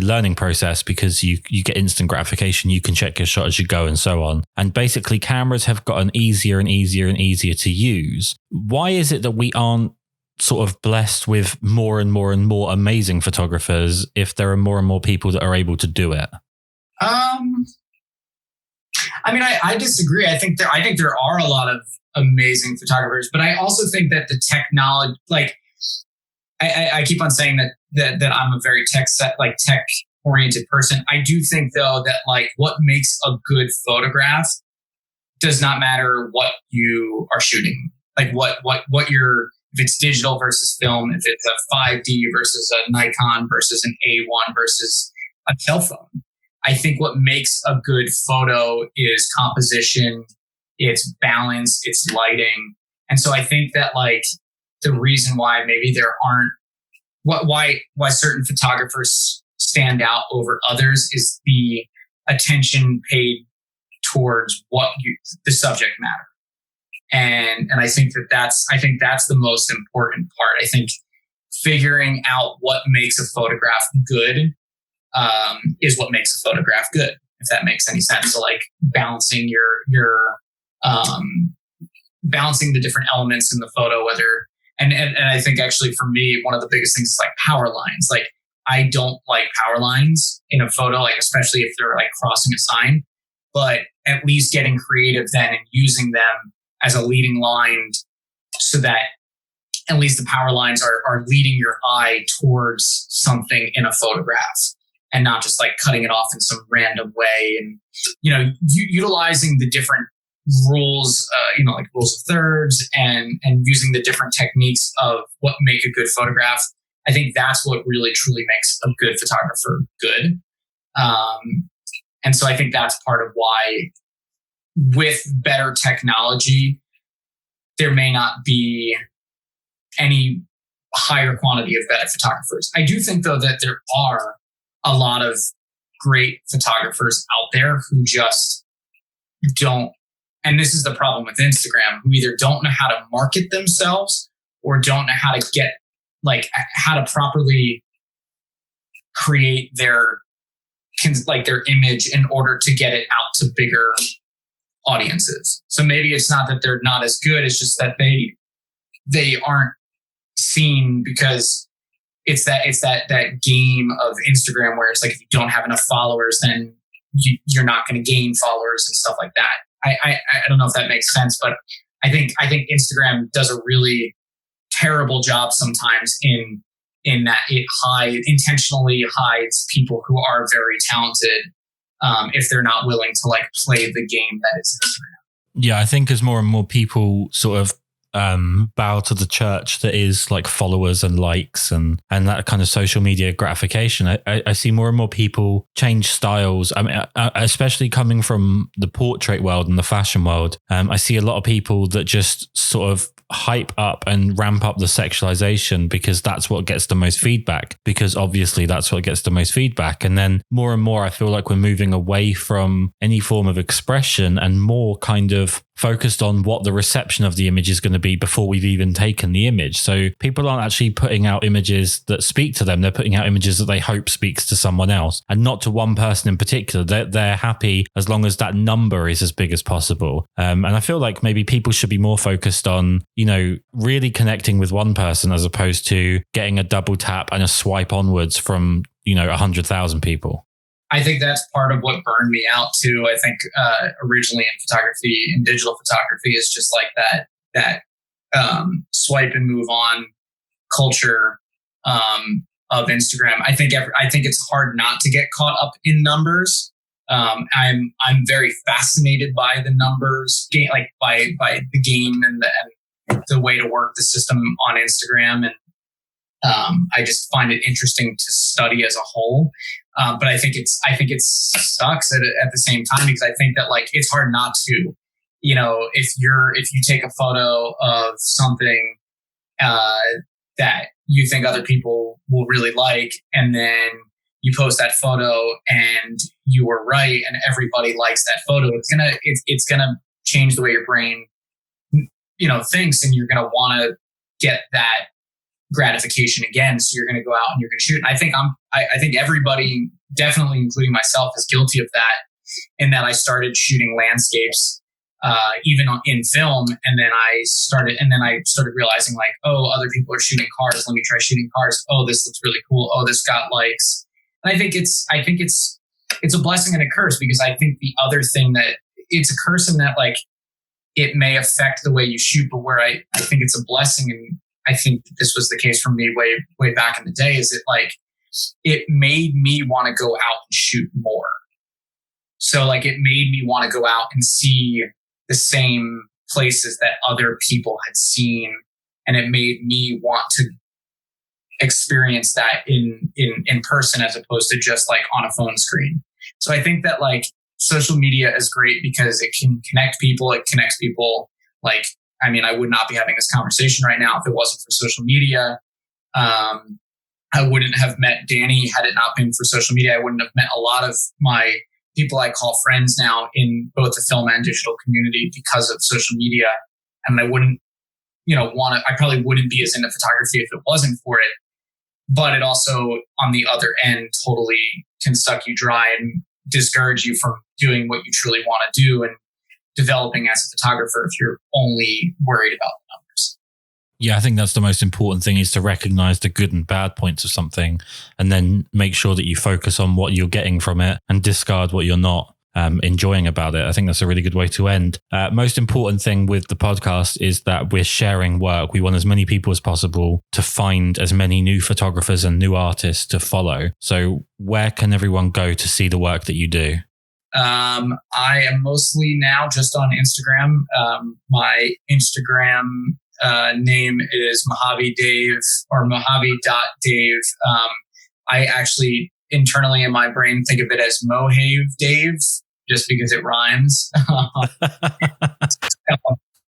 learning process because you get instant gratification. You can check your shot as you go and so on. And basically cameras have gotten easier and easier and easier to use. Why is it that we aren't sort of blessed with more and more and more amazing photographers if there are more and more people that are able to do it? I mean, I disagree. I think there are a lot of amazing photographers, but I also think that the technology, like I keep on saying that I'm a very tech oriented person. I do think though that like what makes a good photograph does not matter what you are shooting. Like what you're, if it's digital versus film, if it's a 5D versus a Nikon versus an A1 versus a cell phone. I think what makes a good photo is composition, it's balance, it's lighting. And so I think that like the reason why maybe there aren't, why certain photographers stand out over others is the attention paid towards the subject matter. And I think that's the most important part. I think figuring out what makes a photograph good is what makes a photograph good, if that makes any sense. So like balancing your balancing the different elements in the photo, and I think actually for me, one of the biggest things is like power lines. Like I don't like power lines in a photo, like especially if they're like crossing a sign, but at least getting creative then and using them as a leading line so that at least the power lines are leading your eye towards something in a photograph and not just like cutting it off in some random way. And, utilizing the different rules, like rules of thirds and using the different techniques of what make a good photograph. I think that's what really truly makes a good photographer good. And so I think that's part of why with better technology, there may not be any higher quantity of better photographers. I do think though that there are a lot of great photographers out there who just don't, and this is the problem with Instagram, who either don't know how to market themselves or don't know how to get, like, how to properly create their image in order to get it out to bigger audiences. So maybe it's not that they're not as good, it's just that they aren't seen because it's that game of Instagram where it's like if you don't have enough followers, then you're not going to gain followers and stuff like that. I don't know if that makes sense, but I think Instagram does a really terrible job sometimes in that it intentionally hides people who are very talented if they're not willing to like play the game that is Instagram. Yeah, I think as more and more people sort of bow to the church that is like followers and likes and that kind of social media gratification, I see more and more people change styles. I mean, especially coming from the portrait world and the fashion world, I see a lot of people that just sort of hype up and ramp up the sexualization because that's what gets the most feedback, because obviously that's what gets the most feedback. And then more and more, I feel like we're moving away from any form of expression and more kind of focused on what the reception of the image is going to be before we've even taken the image. So people aren't actually putting out images that speak to them. They're putting out images that they hope speaks to someone else and not to one person in particular. They're happy as long as that number is as big as possible. And I feel like maybe people should be more focused on, really connecting with one person as opposed to getting a double tap and a swipe onwards from, 100,000 people. I think that's part of what burned me out too. I think originally in digital photography is just like that swipe and move on culture of Instagram. I think it's hard not to get caught up in numbers. I'm very fascinated by the numbers, like by the game and the way to work the system on Instagram, and I just find it interesting to study as a whole. But I think it sucks at the same time, because I think that like it's hard not to, if you take a photo of something that you think other people will really like, and then you post that photo and you were right and everybody likes that photo, it's gonna change the way your brain thinks, and you're going to want to get that gratification again. So you're going to go out and you're going to shoot. And I think everybody, definitely including myself, is guilty of that, in that I started shooting landscapes, even in film. And then I started realizing like, oh, other people are shooting cars. Let me try shooting cars. Oh, this looks really cool. Oh, this got likes. And I think it's a blessing and a curse, because I think the other thing that it's a curse in that, like, it may affect the way you shoot, but where I think it's a blessing, and I think this was the case for me way back in the day, is it like, it made me want to go out and shoot more. So like, it made me want to go out and see the same places that other people had seen. And it made me want to experience that in person, as opposed to just like on a phone screen. So I think that like social media is great because it can connect people. It connects people. Like, I mean, I would not be having this conversation right now if it wasn't for social media. I wouldn't have met Danny had it not been for social media. I wouldn't have met a lot of my people I call friends now in both the film and digital community because of social media. And I wouldn't, I probably wouldn't be as into photography if it wasn't for it. But it also, on the other end, totally can suck you dry and discourage you from doing what you truly want to do and developing as a photographer if you're only worried about the numbers. Yeah, I think that's the most important thing, is to recognize the good and bad points of something, and then make sure that you focus on what you're getting from it and discard what you're not enjoying about it. I think that's a really good way to end. Most important thing with the podcast is that we're sharing work. We want as many people as possible to find as many new photographers and new artists to follow. So where can everyone go to see the work that you do? I am mostly now just on Instagram. My Instagram name is Mojave Dave, or Mojave.Dave. I actually internally in my brain think of it as Mohave Dave, just because it rhymes.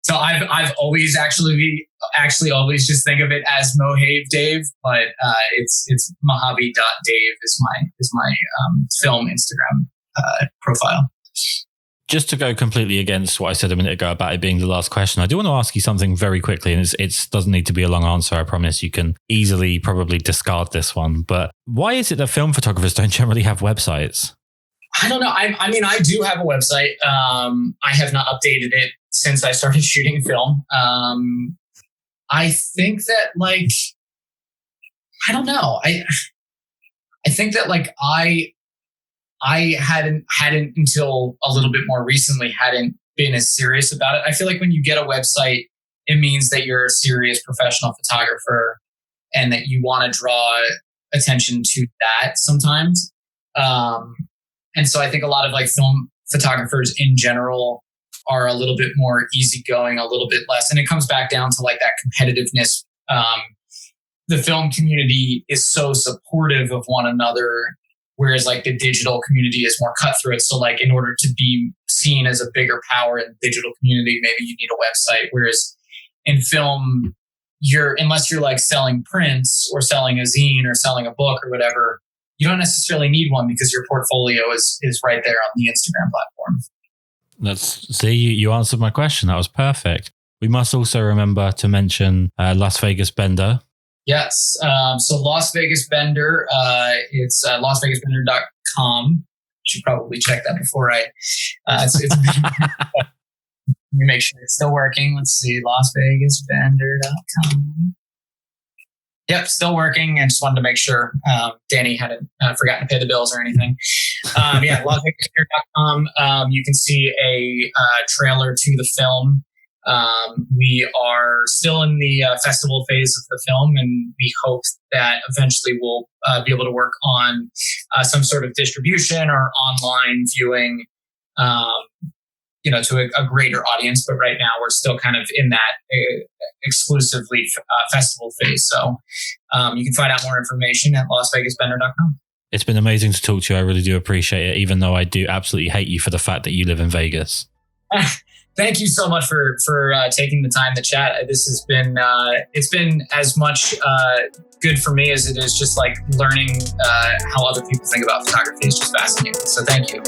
So I've always actually always just think of it as Mohave Dave, but it's Mojave.Dave is my film Instagram profile. Just to go completely against what I said a minute ago about it being the last question, I do want to ask you something very quickly, and it doesn't need to be a long answer. I promise you can easily probably discard this one. But why is it that film photographers don't generally have websites? I don't know. I mean, I do have a website. I have not updated it since I started shooting film. I think that like, I don't know. I think that like I hadn't until a little bit more recently hadn't been as serious about it. I feel like when you get a website, it means that you're a serious professional photographer and that you want to draw attention to that sometimes. And so I think a lot of like film photographers in general are a little bit more easygoing, a little bit less. And it comes back down to like that competitiveness. The film community is so supportive of one another, whereas like the digital community is more cutthroat. So like in order to be seen as a bigger power in the digital community, maybe you need a website. Whereas in film, unless you're like selling prints or selling a zine or selling a book or whatever, you don't necessarily need one because your portfolio is right there on the Instagram platform. You answered my question. That was perfect. We must also remember to mention Las Vegas Bender. Yes. So Las Vegas Bender, it's LasVegasBender.com. Should probably check that before let me make sure it's still working. Let's see, LasVegasBender.com. Yep, still working. I just wanted to make sure Danny hadn't forgotten to pay the bills or anything. Yeah, LasVegasBender.com. You can see a trailer to the film. We are still in the festival phase of the film, and we hope that eventually we'll be able to work on some sort of distribution or online viewing, to a greater audience. But right now we're still kind of in that exclusively festival phase. So you can find out more information at LasVegasBender.com. It's been amazing to talk to you. I really do appreciate it, even though I do absolutely hate you for the fact that you live in Vegas. Thank you so much for taking the time to chat. This has been, it's been as much good for me as it is just like learning how other people think about photography. It's just fascinating. So thank you.